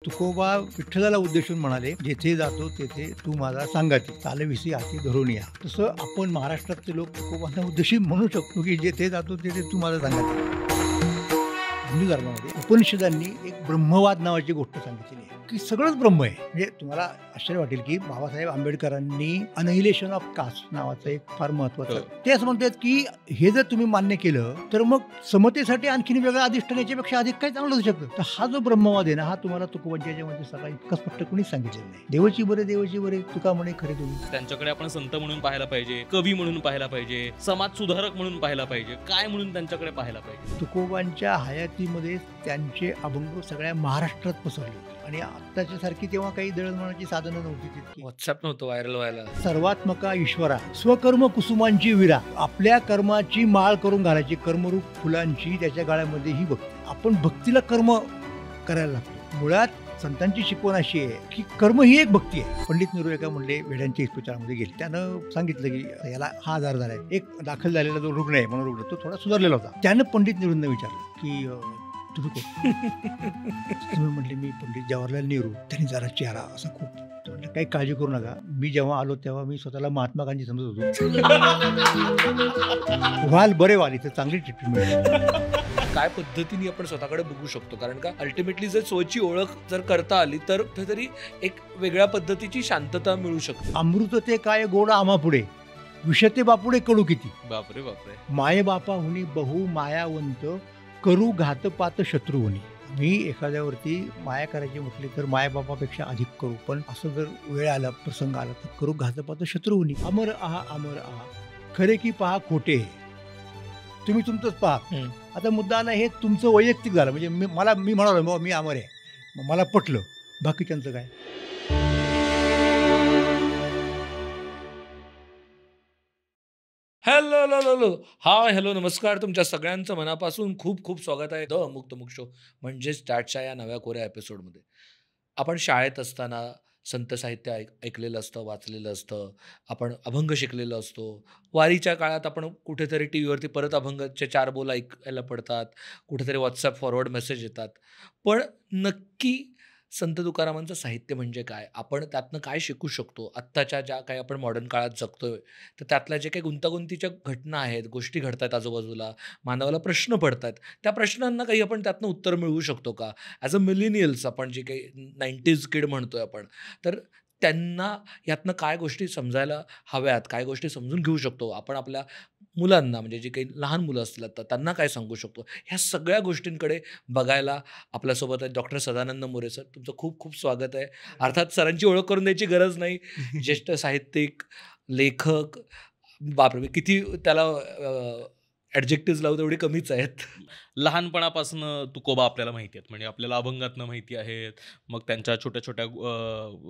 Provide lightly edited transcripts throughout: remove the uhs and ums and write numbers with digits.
तुकोबा विठ्ठलाला उद्देशून म्हणाले, जेथे जातो तेथे तू माझा सांगाती, चालविसी हाती धरून या. तसं आपण महाराष्ट्रातले लोक तुकोबांना उद्देशून म्हणू शकतो की जेथे जातो तेथे तू माझा सांगाती. हिंदू धर्मामध्ये उपनिषदांनी एक ब्रह्मवाद नावाची गोष्ट सांगितलेली आहे की सगळंच ब्रह्म आहे. म्हणजे तुम्हाला आश्चर्य वाटेल की बाबासाहेब आंबेडकरांनी अनहिलेशन ऑफ कास्ट नावाचं एक फार महत्वाचं ते असं म्हणतात की हे जर तुम्ही मान्य केलं तर मग समतेसाठी आणखीन वेगळं अधिष्ठान याच्यापेक्षा अधिक काही चांगलं होऊ शकतं. तर हा जो ब्रह्मवाद आहे ना, हा तुम्हाला तुकोबांच्या याच्यामध्ये सगळा इतका स्पष्ट कोणीच सांगितलेलं नाही. देवाची बरे तुका म्हणे खरे तुम्ही. त्यांच्याकडे आपण संत म्हणून पाहायला पाहिजे, कवी म्हणून पाहायला पाहिजे, समाज सुधारक म्हणून पाहायला पाहिजे, काय म्हणून त्यांच्याकडे पाहायला पाहिजे. तुकोबांच्या हयातीमध्ये त्यांचे अभंग सगळ्या महाराष्ट्रात पसरले होते आणि आत्ताच्या सारखी तेव्हा काही दळणवळणाची साधनं नव्हती तितकी. व्हॉट्सअप नव्हतं व्हायरल व्हायला. सर्वात्मका ईश्वरा स्वकर्म कुसुमांची विरा, आपल्या कर्माची माळ करून घालायची, कर्मरूप फुलांची त्याच्या गाळ्यामध्ये ही भक्ती. आपण भक्तीला कर्म करायला लागतो. मुळात संतांची शिकवण अशी आहे की कर्म ही एक भक्ती आहे. पंडित नेहरू एका म्हणले वेड्यांच्या इस्पितळामध्ये गेले, त्यानं सांगितलं की याला हा आजार झालाय. एक दाखल झालेला जो रुग्ण आहे मनोरुग्ण, तो थोडा सुधारलेला होता. त्यानं पंडित नेहरूंना विचारलं की तुम्ही कोण? तुम्ही म्हटले मी पंडित जवाहरलाल नेहरू. त्यांनी जरा चेहरा असा खूप म्हटलं काही काळजी करू नका, मी जेव्हा आलो तेव्हा मी स्वतःला महात्मा गांधी समजत होतो. व्हाल बरे व्हाल, इथं चांगली ट्रीटमेंट. काय पद्धतीने आपण स्वतःकडे बघू शकतो, कारण का अल्टिमेटली जर स्वतःची ओळख जर करता आली तर कुठेतरी एक वेगळ्या पद्धतीची शांतता मिळू शकते. अमृत ते काय गोड आम्हा पुढे, विषते बापुडे कडू किती. बापरे बापरे. माये बापा हुनी बहु मायावंत, करू घातपात शत्रू होणी. मी एखाद्यावरती माया करायची म्हटली तर मायाबापापेक्षा अधिक करू, पण असं जर वेळ आला, प्रसंग आला तर करू घातपात शत्रू होणी. अमर आहा खरे की पहा खोटे, तुम्ही तुमचंच पहा. आता मुद्दा ना हे तुमचं वैयक्तिक झालं, म्हणजे मी म्हणालो बाबा मी अमर आहे, मग मला पटलं, बाकीच्यांचं काय. हॅलो नमस्कार, तुमच्या सगळ्यांचं मनापासून खूप खूप स्वागत आहे द मुक्त मुक शो म्हणजेच स्टार्टच्या या नव्या कोऱ्या एपिसोडमध्ये. आपण शाळेत असताना संत साहित्य ऐकलेलं असतं, वाचलेलं असतं, आपण अभंग शिकलेलो असतो. वारीच्या काळात आपण कुठेतरी टी व्हीवरती परत अभंगाचे 4 बोल ऐकायला पडतात, कुठेतरी व्हॉट्सअप फॉरवर्ड मेसेज येतात. पण नक्की संत तुकारामांचं साहित्य म्हणजे काय, आपण त्यातनं काय शिकू शकतो, आत्ताच्या ज्या काही आपण मॉडर्न काळात जगतोय तर त्यातल्या जे काही गुंतागुंतीच्या घटना आहेत, गोष्टी घडत आहेत आजूबाजूला, मानवाला प्रश्न पडतात, त्या प्रश्नांना काही आपण त्यातनं उत्तर मिळवू शकतो का. ॲज अ मिलेनियल्स आपण जे काही 90s किड म्हणतोय आपण, तर त्यांना यातनं काय गोष्टी समजायला हव्यात, काय गोष्टी समजून घेऊ शकतो आपण, आपल्या मुलांना म्हणजे जे काही लहान मुलं असतील आता त्यांना काय सांगू शकतो, ह्या सगळ्या गोष्टींकडे बघायला आपल्यासोबत आहे डॉक्टर सदानंद मोरे सर. तुमचं खूप खूप स्वागत आहे. अर्थात सरांची ओळख करून द्यायची गरज नाही, ज्येष्ठ साहित्यिक, लेखक, बापरे किती त्याला ॲडजेक्टिव्ह लावू तेवढी कमीच आहेत. लहानपणापासून तुकोबा आपल्याला माहिती आहेत, म्हणजे आपल्याला अभंगातनं माहिती आहेत, मग त्यांच्या छोट्या छोट्या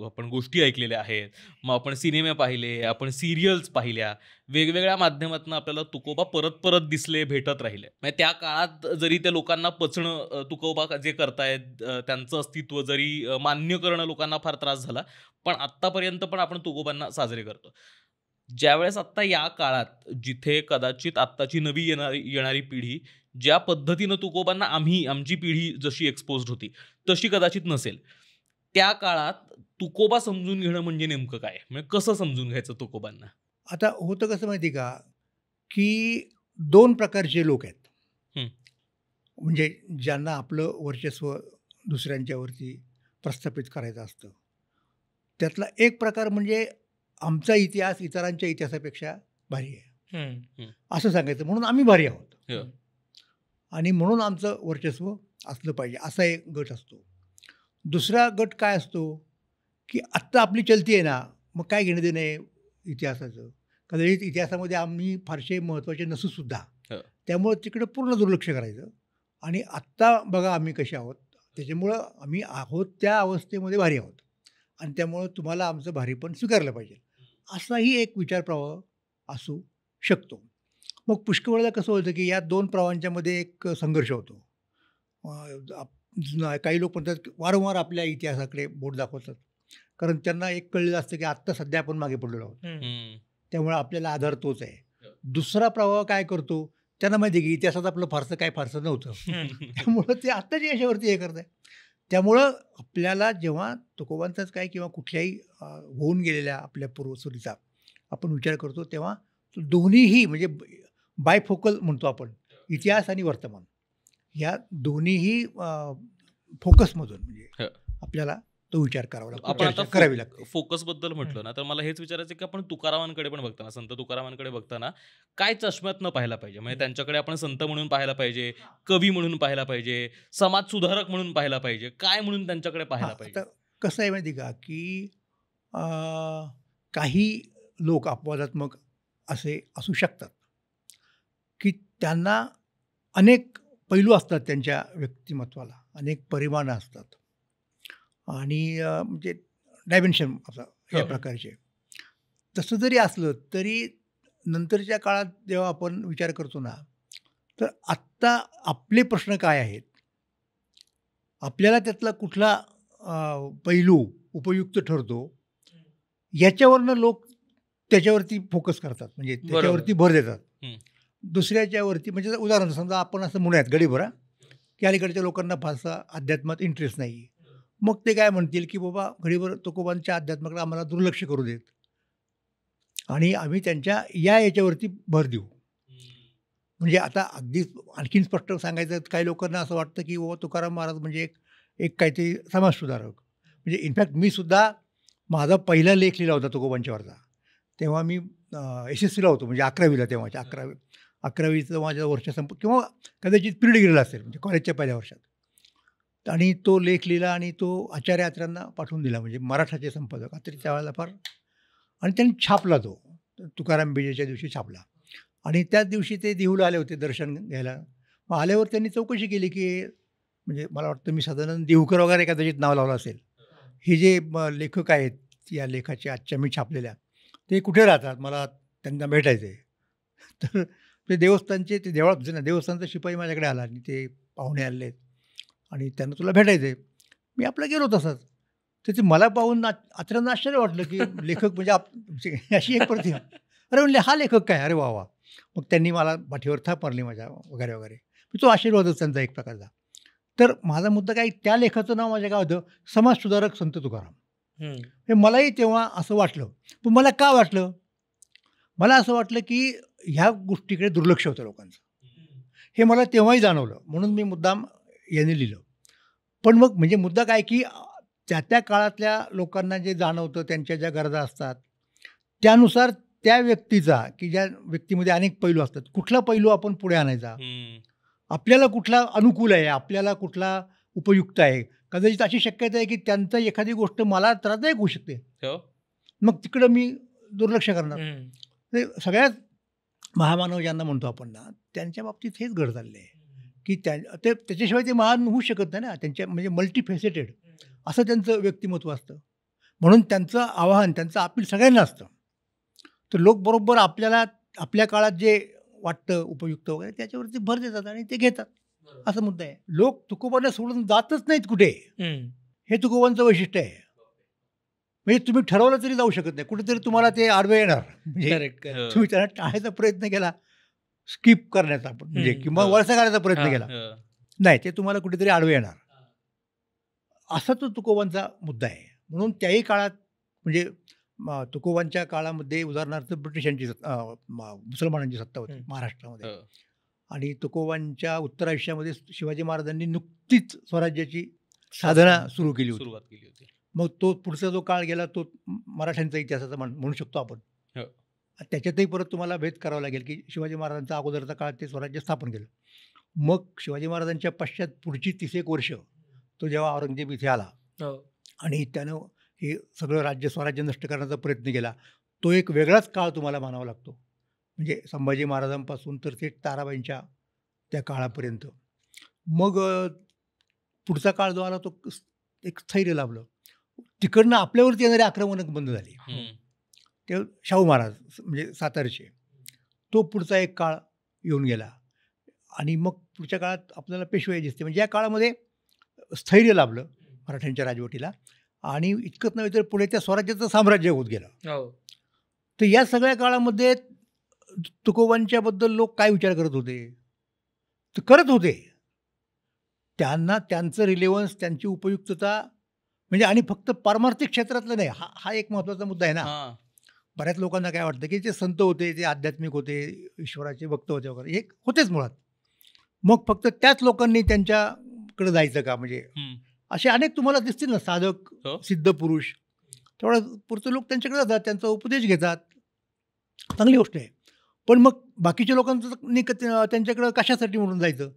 आपण गोष्टी ऐकलेल्या आहेत, मग आपण सिनेमे पाहिले, आपण सिरियल्स पाहिल्या, वेगवेगळ्या माध्यमातून आपल्याला तुकोबा परत परत दिसले, भेटत राहिले. म्हणजे त्या काळात जरी त्या लोकांना पचणं, तुकोबा जे करतायत त्यांचं अस्तित्व जरी मान्य करणं लोकांना फार त्रास झाला, पण आत्तापर्यंत पण आपण तुकोबांना साजरे करतो. ज्यावेळेस आत्ता या काळात जिथे कदाचित आत्ताची नवी येणारी पिढी ज्या पद्धतीनं तुकोबांना आमची पिढी जशी एक्सपोज्ड होती तशी कदाचित नसेल, त्या काळात तुकोबा समजून घेणं म्हणजे नेमकं काय, म्हणजे कसं समजून घ्यायचं तुकोबांना. आता होतं कसं माहिती का की 2 प्रकारचे लोक आहेत, म्हणजे ज्यांना आपलं वर्चस्व दुसऱ्यांच्यावरती प्रस्थापित करायचं असतं. त्यातला एक प्रकार म्हणजे आमचा इतिहास इतरांच्या इतिहासापेक्षा भारी आहे असं सांगायचं, म्हणून आम्ही भारी आहोत आणि म्हणून आमचं वर्चस्व असलं पाहिजे, असा एक गट असतो. दुसरा गट काय असतो की आत्ता आपली चलती आहे ना, मग काय घेणं देणं आहे इतिहासाचं, कदाचित इतिहासामध्ये आम्ही फारसे महत्त्वाचे नसूसुद्धा, त्यामुळं तिकडं पूर्ण दुर्लक्ष करायचं आणि आत्ता बघा आम्ही कसे आहोत, त्याच्यामुळं आम्ही आहोत त्या अवस्थेमध्ये भारी आहोत आणि त्यामुळं तुम्हाला आमचं भारीपण स्वीकारलं पाहिजे, असाही एक विचार प्रवाह असू शकतो. मग पुष्कळ वेळेला कसं होतं की या 2 प्रवाहांच्यामध्ये एक संघर्ष होतो. काही लोक म्हणतात वारंवार आपल्या इतिहासाकडे बोट दाखवतात, कारण त्यांना एक कळलेलं असतं की आत्ता सध्या आपण मागे पडलेलो आहोत, त्यामुळे आपल्याला आधार तोच आहे. दुसरा प्रवाह काय करतो, त्यांना माहिती आहे की इतिहासात आपलं फारसं नव्हतं त्यामुळं ते आत्ताच्या याच्यावरती हे करत आहे. त्यामुळं आपल्याला जेव्हा तुकोबांचाच काय किंवा कुठल्याही होऊन गेलेल्या आपल्या पूर्वसुरीचा आपण विचार करतो तेव्हा दोन्हीही म्हणजे बायफोकल म्हणतो आपण, इतिहास आणि वर्तमान ह्या दोन्हीही फोकसमधून म्हणजे आपल्याला तो विचार करावा लागतो, आपण आता करावी लागते. फोकस बद्दल म्हटलं ना, तर मला हेच विचारायचं की आपण तुकारामांकडे पण बघताना, संत तुकारामांकडे बघताना काय चष्म्यात न पाहायला पाहिजे? म्हणजे त्यांच्याकडे आपण संत म्हणून पाहायला पाहिजे, कवी म्हणून पाहायला पाहिजे, समाज सुधारक म्हणून पाहायला पाहिजे, काय म्हणून त्यांच्याकडे पाहायला पाहिजे? आता कसं आहे माहिती का की काही लोक अपवादात्मक असे असू शकतात की त्यांना अनेक पैलू असतात, त्यांच्या व्यक्तिमत्वाला अनेक परिमाणं असतात आणि म्हणजे डायमेन्शन असं या प्रकारचे. तसं जरी असलं तरी नंतरच्या काळात जेव्हा आपण विचार करतो ना, तर आत्ता आपले प्रश्न काय आहेत, आपल्याला त्यातला कुठला पैलू उपयुक्त ठरतो, याच्यावरनं लोक त्याच्यावरती फोकस करतात, म्हणजे त्याच्यावरती भर देतात. दुसऱ्याच्यावरती म्हणजे उदाहरण समजा आपण असं म्हणूयात गडीभरा की अलीकडच्या लोकांना फारसा अध्यात्मात इंटरेस्ट नाही, मग ते काय म्हणतील की बाबा गडीभर तुकोबांच्या अध्यात्माकडे आम्हाला दुर्लक्ष करू देत आणि आम्ही त्यांच्या याच्यावरती भर देऊ. म्हणजे आता अगदी आणखीन स्पष्ट सांगायचं, काही लोकांना असं वाटतं की बाबा तुकाराम महाराज म्हणजे एक काहीतरी समाजसुधारक. म्हणजे इनफॅक्ट मी सुद्धा माझा पहिला लेख लिहिला होता तुकोबांच्यावरचा, तेव्हा मी यशस्वीला होतो, म्हणजे 11वीला, तेव्हाच्या 11वीचं माझ्या वर्ष किंवा कदाचित पिरियड गेलेला असेल, म्हणजे कॉलेजच्या पहिल्या वर्षात. आणि तो लेख लिहिला आणि तो आचार्य आत्र्यांना पाठवून दिला, म्हणजे मराठाचे संपादक आत्रे त्यावेळेला फार, आणि त्यांनी छापला तो तुकाराम बीजेच्या दिवशी छापला. आणि त्याच दिवशी ते देहूला आले होते दर्शन घ्यायला. मग आल्यावर त्यांनी चौकशी केली की म्हणजे मला वाटतं मी साधारण देहूकर वगैरे कदाचित नाव लावलं असेल, हे जे लेखक आहेत या लेखाचे आजच्या मी छापलेल्या, ते कुठे राहतात, मला त्यांना भेटायचं आहे. तर ते देवस्थानचे, ते देवळात ना, देवस्थानचा शिपाई माझ्याकडे आला आणि ते पाहुणे आले आणि त्यांना तुला भेटायचं आहे. मी आपला गेलो तसाच. तर ते मला पाहून आत्र्यांना आश्चर्य वाटलं की लेखक म्हणजे अशी एक प्रतिमा. अरे म्हणले हा लेखक काय, अरे वा वा. मग त्यांनी मला पाठीवर थाप मारली माझ्या वगैरे वगैरे. तो आशीर्वादच त्यांचा एक प्रकारचा. तर माझा मुद्दा काय, त्या लेखाचं नाव माझ्या काय होतं, समाजसुधारक संत तुकाराम. हे मलाही तेव्हा असं वाटलं. पण मला का वाटलं, मला असं वाटलं की ह्या गोष्टीकडे दुर्लक्ष होतं लोकांचं, हे मला तेव्हाही जाणवलं, म्हणून मी मुद्दाम याने लिहिलं. पण मग म्हणजे मुद्दा काय की त्या त्या काळातल्या लोकांना जे जाणवतं, त्यांच्या ज्या गरजा असतात त्यानुसार त्या व्यक्तीचा, की ज्या व्यक्तीमध्ये अनेक पैलू असतात, कुठला पैलू आपण पुढे आणायचा, आपल्याला कुठला अनुकूल आहे, आपल्याला कुठला उपयुक्त आहे. कदाचित अशी शक्यता आहे की त्यांचं एखादी गोष्ट मला त्रासदायक होऊ शकते, मग तिकडं मी दुर्लक्ष करणार. ते सगळ्यात महामानव ज्यांना म्हणतो आपण ना, त्यांच्या बाबतीत हेच घड चालले आहे की त्याच्याशिवाय ते महान होऊ शकत नाही ना. त्यांच्या म्हणजे मल्टीफेसेटेड असं त्यांचं व्यक्तिमत्व असतं, म्हणून त्यांचं आवाहन, त्यांचं अपील सगळ्यांना असतं. तर लोक बरोबर आपल्याला आपल्या काळात जे वाटतं उपयुक्त वगैरे त्याच्यावरती भर देतात आणि ते घेतात, असा मुद्दा आहे. लोक तुकोबांना सोडून जातच नाहीत कुठे, हे तुकोबांचं वैशिष्ट्य आहे. म्हणजे तुम्ही ठरवलं तरी जाऊ शकत नाही, कुठेतरी तुम्हाला ते आडवे येणार. म्हणजे तुम्ही त्यांना टाळायचा प्रयत्न केला, स्किप करण्याचा म्हणजे किंवा वळसा करायचा प्रयत्न केला, नाही, ते तुम्हाला कुठेतरी आडवे येणार. असा तो तुकोबांचा मुद्दा आहे. म्हणून त्याही काळात म्हणजे तुकोबांच्या काळामध्ये उदाहरणार्थ ब्रिटिशांची मुसलमानांची सत्ता होती महाराष्ट्रामध्ये, आणि तुकोबांच्या उत्तर आयुष्यामध्ये शिवाजी महाराजांनी नुकतीच स्वराज्याची साधना सुरू केली होती. मग तो पुढचा जो काळ गेला तो मराठ्यांचा इतिहासाचा म्हणू शकतो आपण. त्याच्यातही परत तुम्हाला भेद करावा लागेल की शिवाजी महाराजांचा अगोदरचा काळ ते स्वराज्य स्थापन केलं. मग शिवाजी महाराजांच्या पश्चात पुढची 30 एक वर्ष तो जेव्हा औरंगजेब इथे आला आणि त्यानं हे सगळं राज्य स्वराज्य नष्ट करण्याचा प्रयत्न केला, तो एक वेगळाच काळ तुम्हाला मानावा लागतो. म्हणजे संभाजी महाराजांपासून तर ते ताराबाईंच्या त्या काळापर्यंत. मग पुढचा काळ जो आला तो एक स्थैर्य लाभलं. तिकडनं आपल्यावरती येणारी आक्रमणक बंद झाली. ते शाहू महाराज म्हणजे सातारचे, तो पुढचा एक काळ येऊन गेला. आणि मग पुढच्या काळात आपल्याला पेशवाई दिसते. म्हणजे या काळामध्ये स्थैर्य लाभलं मराठ्यांच्या राजवटीला, आणि इतकंच नव्हे तर पुढे त्या स्वराज्याचं साम्राज्य होत गेलं. तर या सगळ्या काळामध्ये तुकोबांच्याबद्दल लोक काय विचार करत होते, तर करत होते, त्यांना त्यांचं रिलेव्हन्स, त्यांची उपयुक्तता म्हणजे आणि फक्त पारमार्थिक क्षेत्रातलं नाही, हा एक महत्त्वाचा मुद्दा आहे ना. बऱ्याच लोकांना काय वाटतं की ते संत होते, ते आध्यात्मिक होते, ईश्वराचे भक्त होते वगैरे, हे होतेच मुळात. मग फक्त त्याच लोकांनी त्यांच्याकडे जायचं का? म्हणजे असे अनेक तुम्हाला दिसतील ना साधक, सिद्ध पुरुष, तेवढं पुरतं लोक त्यांच्याकडे जातात, त्यांचा उपदेश घेतात, चांगली गोष्ट आहे. पण मग बाकीच्या लोकांचं त्यांच्याकडं कशासाठी म्हणून जायचं?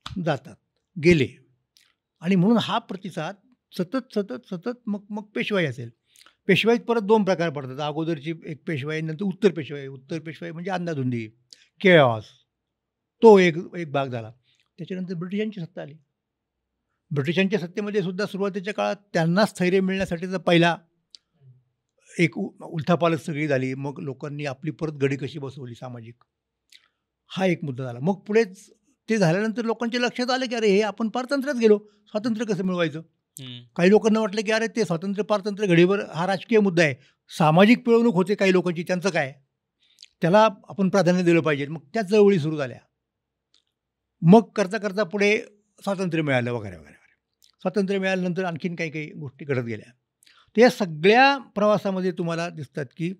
जातात, गेले. आणि म्हणून हा प्रतिसाद सतत सतत सतत मग पेशवाई असेल. पेशवाईत परत 2 प्रकार पडतात. अगोदरची एक पेशवाई, नंतर उत्तर पेशवाई. उत्तर पेशवाई म्हणजे अंधाधुंदी, केऑस, तो एक भाग झाला. त्याच्यानंतर ब्रिटिशांची सत्ता आली. ब्रिटिशांच्या सत्तेमध्ये सुद्धा सुरुवातीच्या काळात त्यांना स्थैर्य मिळण्यासाठीचा पहिला एक उलथापालथ सगळी झाली. मग लोकांनी आपली परत घडी कशी बसवली सामाजिक, हा एक मुद्दा झाला. मग पुढेच ते झाल्यानंतर लोकांच्या लक्षात आलं की अरे हे आपण पारतंत्र्यात गेलो, स्वातंत्र्य कसं मिळवायचं? काही लोकांना वाटलं की अरे ते स्वातंत्र्य पारतंत्र्य घडीवर हा राजकीय मुद्दा आहे, सामाजिक पिळवणूक होते काही लोकांची, त्यांचं काय, त्याला आपण प्राधान्य दिलं पाहिजे. मग त्याच चळवळी सुरू झाल्या. मग करता करता पुढे स्वातंत्र्य मिळालं वगैरे वगैरे. स्वातंत्र्य मिळाल्यानंतर आणखीन काही काही गोष्टी घडत गेल्या. तर या सगळ्या प्रवासामध्ये तुम्हाला दिसतात की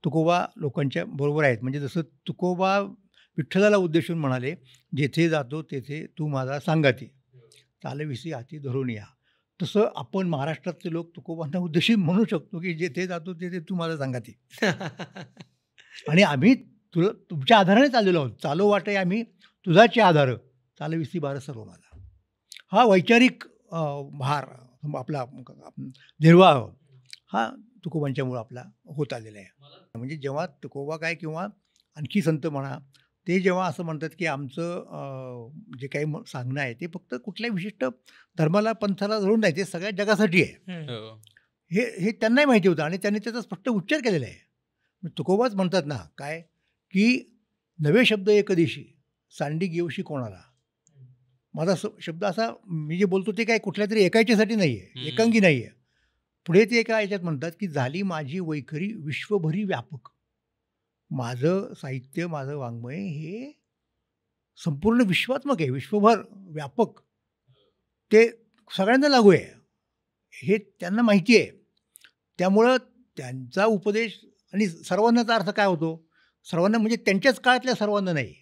तुकोबा लोकांच्या बरोबर आहेत. म्हणजे जसं तुकोबा विठ्ठलाला उद्देशून म्हणाले, जेथे जातो तेथे तू माझा सांगाती, चालविसी हाती धरून या. तसं आपण महाराष्ट्रातले लोक तुकोबांना उद्देशून म्हणू शकतो की जेथे जातो तेथे तू माझा सांगाती. आणि आम्ही तुमच्या आधाराने चाललेलो आहोत. चालो वाटे आम्ही तुझाचे आधार, चालविसी भार सर्व माझा. हा वैचारिक भार आपला निर्वाह हा तुकोबांच्यामुळं आपला होत आलेला आहे. म्हणजे जेव्हा तुकोबा काय किंवा आणखी संत म्हणा, ते जेव्हा असं म्हणतात की आमचं जे काही सांगणं आहे ते फक्त कुठल्याही विशिष्ट धर्माला, पंथाला धरून नाही, ते सगळ्या जगासाठी आहे, हे त्यांनाही माहिती होतं आणि त्यांनी त्याचा स्पष्ट उच्चार केलेला आहे. तुकोबाच म्हणतात ना काय की नवे शब्द एक दिवशी सांडी घेऊशी कोणाला. माझा शब्द असा मी जे बोलतो ते काय कुठल्या तरी एकाच्यासाठी नाही आहे, एकांगी नाही आहे. पुढे ते एका याच्यात म्हणतात की झाली माझी वैखरी विश्वभरी व्यापक. माझं साहित्य, माझं वाङ्मय हे संपूर्ण विश्वात्मक आहे, विश्वभर व्यापक, ते सगळ्यांना लागू आहे, हे त्यांना माहिती आहे. त्यामुळं त्यांचा उपदेश आणि सर्वांनाचा अर्थ काय होतो? सर्वांना म्हणजे त्यांच्याच काळातल्या सर्वांना नाही,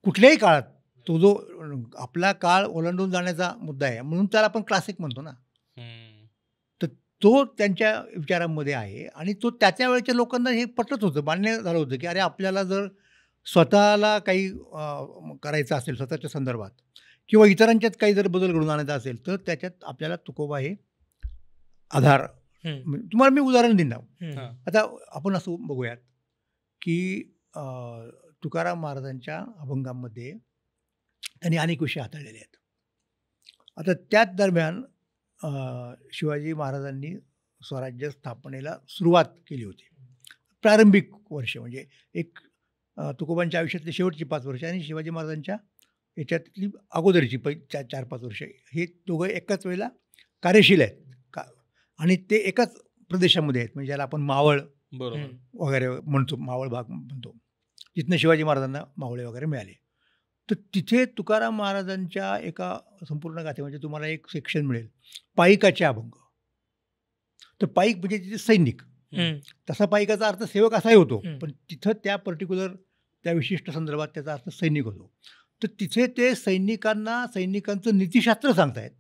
कुठल्याही काळात. तो जो आपला काळ ओलांडून जाण्याचा मुद्दा आहे, म्हणून त्याला आपण क्लासिक म्हणतो ना. तर तो त्यांच्या विचारांमध्ये आहे आणि तो त्याच्या वेळच्या लोकांना हे पटत होतं, मान्य झालं होतं की अरे आपल्याला जर स्वतःला काही करायचं असेल स्वतःच्या संदर्भात किंवा इतरांच्यात काही जर बदल घडून आणायचा असेल तर त्याच्यात आपल्याला तुकोबा हे आधार. तुम्हाला मी उदाहरण देईन ना. आता आपण असं बघूयात की तुकाराम महाराजांच्या अभंगामध्ये त्यांनी अनेक विषय हाताळलेले आहेत. आता त्याच दरम्यान शिवाजी महाराजांनी स्वराज्य स्थापनेला सुरुवात केली होती. प्रारंभिक वर्ष म्हणजे एक तुकोबांच्या आयुष्यातली शेवटची 5 वर्ष आणि शिवाजी महाराजांच्या याच्यातली अगोदरची 4-5 वर्ष, हे दोघं एकाच वेळेला कार्यशील आहेत का आणि ते एकाच प्रदेशामध्ये आहेत. म्हणजे ज्याला आपण मावळ वगैरे म्हणतो, मावळ भाग म्हणतो, जिथनं शिवाजी महाराजांना मावळे वगैरे मिळाले. तर तिथे तुकाराम महाराजांच्या एका संपूर्ण गाथेमध्ये तुम्हाला एक सेक्शन मिळेल पाईकाचे अभंग. तर पाईक म्हणजे तिथे सैनिक, तसा पाईकाचा अर्थ सेवक असाही होतो, पण तिथं त्या पर्टिक्युलर त्या विशिष्ट संदर्भात त्याचा अर्थ सैनिक होतो. तर तिथे ते सैनिकांचं नीतिशास्त्र सांगतायत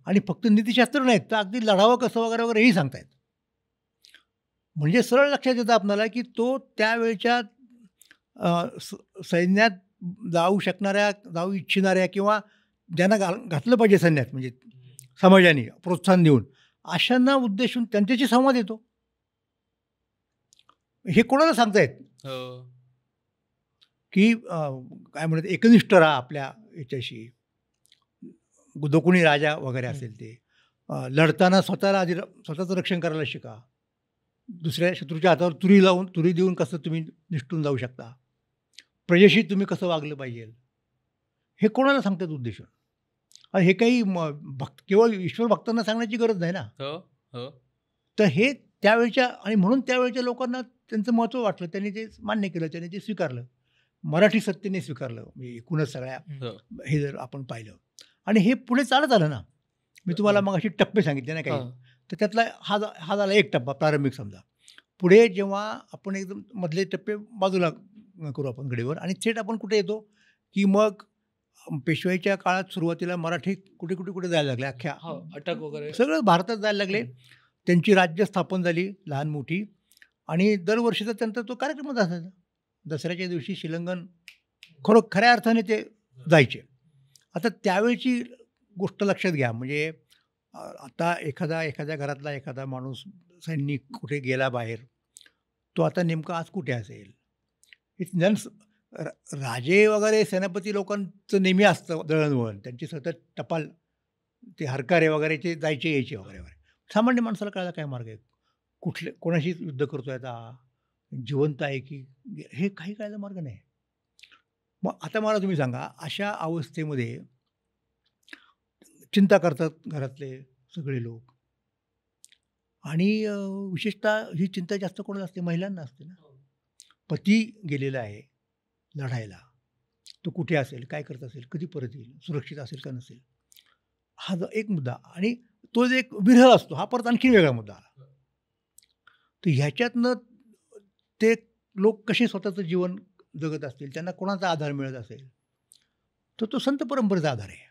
आणि फक्त नीतिशास्त्र नाहीत तर अगदी लढावं कसं वगैरे वगैरे हेही सांगतायत. म्हणजे सरळ लक्षात येतं आपल्याला की तो त्यावेळच्या सैन्यात जाऊ इच्छिणाऱ्या किंवा ज्यांना घातलं पाहिजे सैन्यात म्हणजे समाजाने प्रोत्साहन देऊन अशांना उद्देशून त्यांच्याशी संवाद येतो. हे कोणाला सांगतायत की काय म्हणतात एकनिष्ठ राहा आपल्या याच्याशी, जो कोणी राजा वगैरे असेल ते लढताना स्वतःचं रक्षण करायला शिका, दुसऱ्या शत्रूच्या हातावर तुरी देऊन कसं तुम्ही निष्ठून जाऊ शकता, प्रजेशी तुम्ही कसं वागलं पाहिजे, हे कोणाला सांगतात उद्देशून. हे काही केवळ ईश्वर भक्तांना सांगण्याची गरज नाही ना. तर हे त्यावेळच्या आणि म्हणून त्यावेळच्या लोकांना त्यांचं महत्त्व वाटलं, त्यांनी ते मान्य केलं, त्यांनी ते स्वीकारलं. मराठी सत्तेने स्वीकारलं, म्हणजे एकूणच सगळ्या हो. हे जर आपण पाहिलं आणि हे पुढे चालत आलं ना. मी तुम्हाला मग अशी टप्पे सांगितले ना काही, तर त्यातला हा झाला एक टप्पा प्रारंभिक समजा. पुढे जेव्हा आपण एकदम मधले टप्पे बाजूला करू आपण गडीवर आणि थेट आपण कुठे येतो, की मग पेशवाईच्या काळात सुरुवातीला मराठी कुठे कुठे कुठे जायला लागले, अख्ख्या अटक वगैरे सगळं भारतात जायला लागले. त्यांची राज्य स्थापन झाली लहान मोठी आणि दरवर्षीचा त्यांचा तो कार्यक्रमच असायचा. दसऱ्याच्या दिवशी शिलंगण खऱ्या अर्थाने ते जायचे. आता त्यावेळची गोष्ट लक्षात घ्या, म्हणजे आता एखाद्या घरातला एखादा माणूस सैनिक कुठे गेला बाहेर, तो आता नेमका आज कुठे असेल. राजे वगैरे सेनापती लोकांचं नेहमी असतं दळणवळण, त्यांची सतत टपाल, ते हरकारे वगैरे ते जायचे यायचे वगैरे वगैरे. सामान्य माणसाला कळायला काय मार्ग आहे, कोणाशी युद्ध करतोय आता, जिवंत आहे की, हे काही कळायला मार्ग नाही. मग आता मला तुम्ही सांगा, अशा अवस्थेमध्ये चिंता करतात घरातले सगळे लोक आणि विशेषतः ही चिंता जास्त कोणाला असते, महिलांना असते ना. पती गेलेला आहे लढायला, तो कुठे असेल, काय करत असेल, कधी परत येईल, सुरक्षित असेल का नसेल, हा जो एक मुद्दा आणि तो जो एक विरह असतो, हा परत आणखी वेगळा मुद्दा आला. तर ह्याच्यातनं ते लोक कसे स्वतःचं जीवन जगत असतील, त्यांना कोणाचा आधार मिळत असेल, तर तो संत परंपरेचा आधार आहे.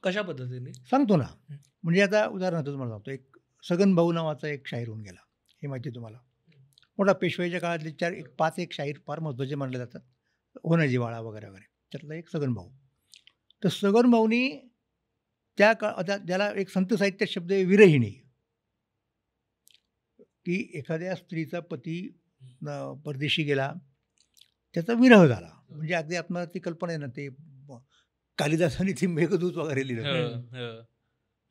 कशा पद्धतीने सांगतो ना. म्हणजे आता उदाहरणार्थ तुम्हाला सांगतो, एक सगन भाऊ नावाचा एक शाहीर होऊन गेला, हे माहिती आहे तुम्हाला. मोठा पेशवाईच्या काळातले 5 शाहीर फार महत्त्वाचे मानले जातात, होनाजी वाळा वगैरे वगैरे, त्यातला एक सगन भाऊ. तर सगन भाऊनी त्या ज्याला एक संत साहित्यात शब्द आहे विरहिणी, की एखाद्या स्त्रीचा पती परदेशी गेला, त्याचा विरह झाला, म्हणजे अगदी आपल्याला ती कल्पना आहे ना, ते कालिदासाने ती मेघदूत वगैरे लिहिलं.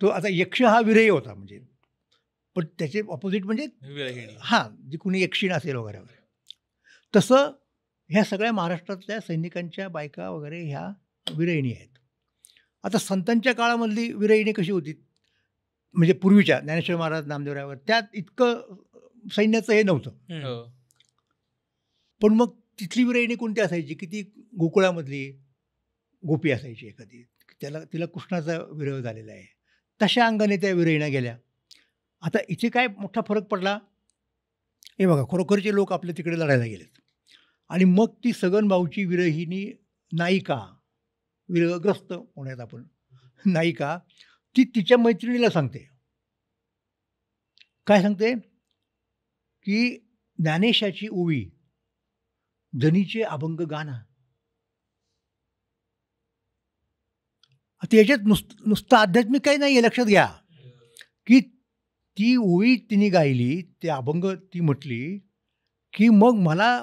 तो आता यक्ष हा विरही होता, म्हणजे पण त्याचे ऑपोजिट म्हणजे जी कुणी यक्षिण असेल वगैरे वगैरे. तसं ह्या सगळ्या महाराष्ट्रातल्या सैनिकांच्या बायका वगैरे ह्या विरहिणी आहेत. आता संतांच्या काळामधली विरहिणी कशी होती, म्हणजे पूर्वीच्या ज्ञानेश्वर महाराज, नामदेवराय, त्यात इतकं सैन्याचं हे नव्हतं. पण मग तिथली विरहिणी कोणती असायची, की ती गोकुळामधली गोपी असायची एखादी, तिला कृष्णाचा विरह झालेला आहे, तशा अंगाने त्या विरहिण्या गेल्या. आता इथे काय मोठा फरक पडला, हे बघा, खरोखरचे लोक आपल्या तिकडे लढायला गेलेत आणि मग ती सगन भाऊची विरहिणी नायिका, विरहग्रस्त होण्यात आपण नायिका, ती तिच्या मैत्रिणीला सांगते, काय सांगते, की ज्ञानेशाची ओवी, जनीचे अभंग गाणं. आता याच्यात नुसतं आध्यात्मिक काही नाही आहे, लक्षात घ्या, की ती ओवी तिने गायली, ते अभंग ती म्हटली, की मग मला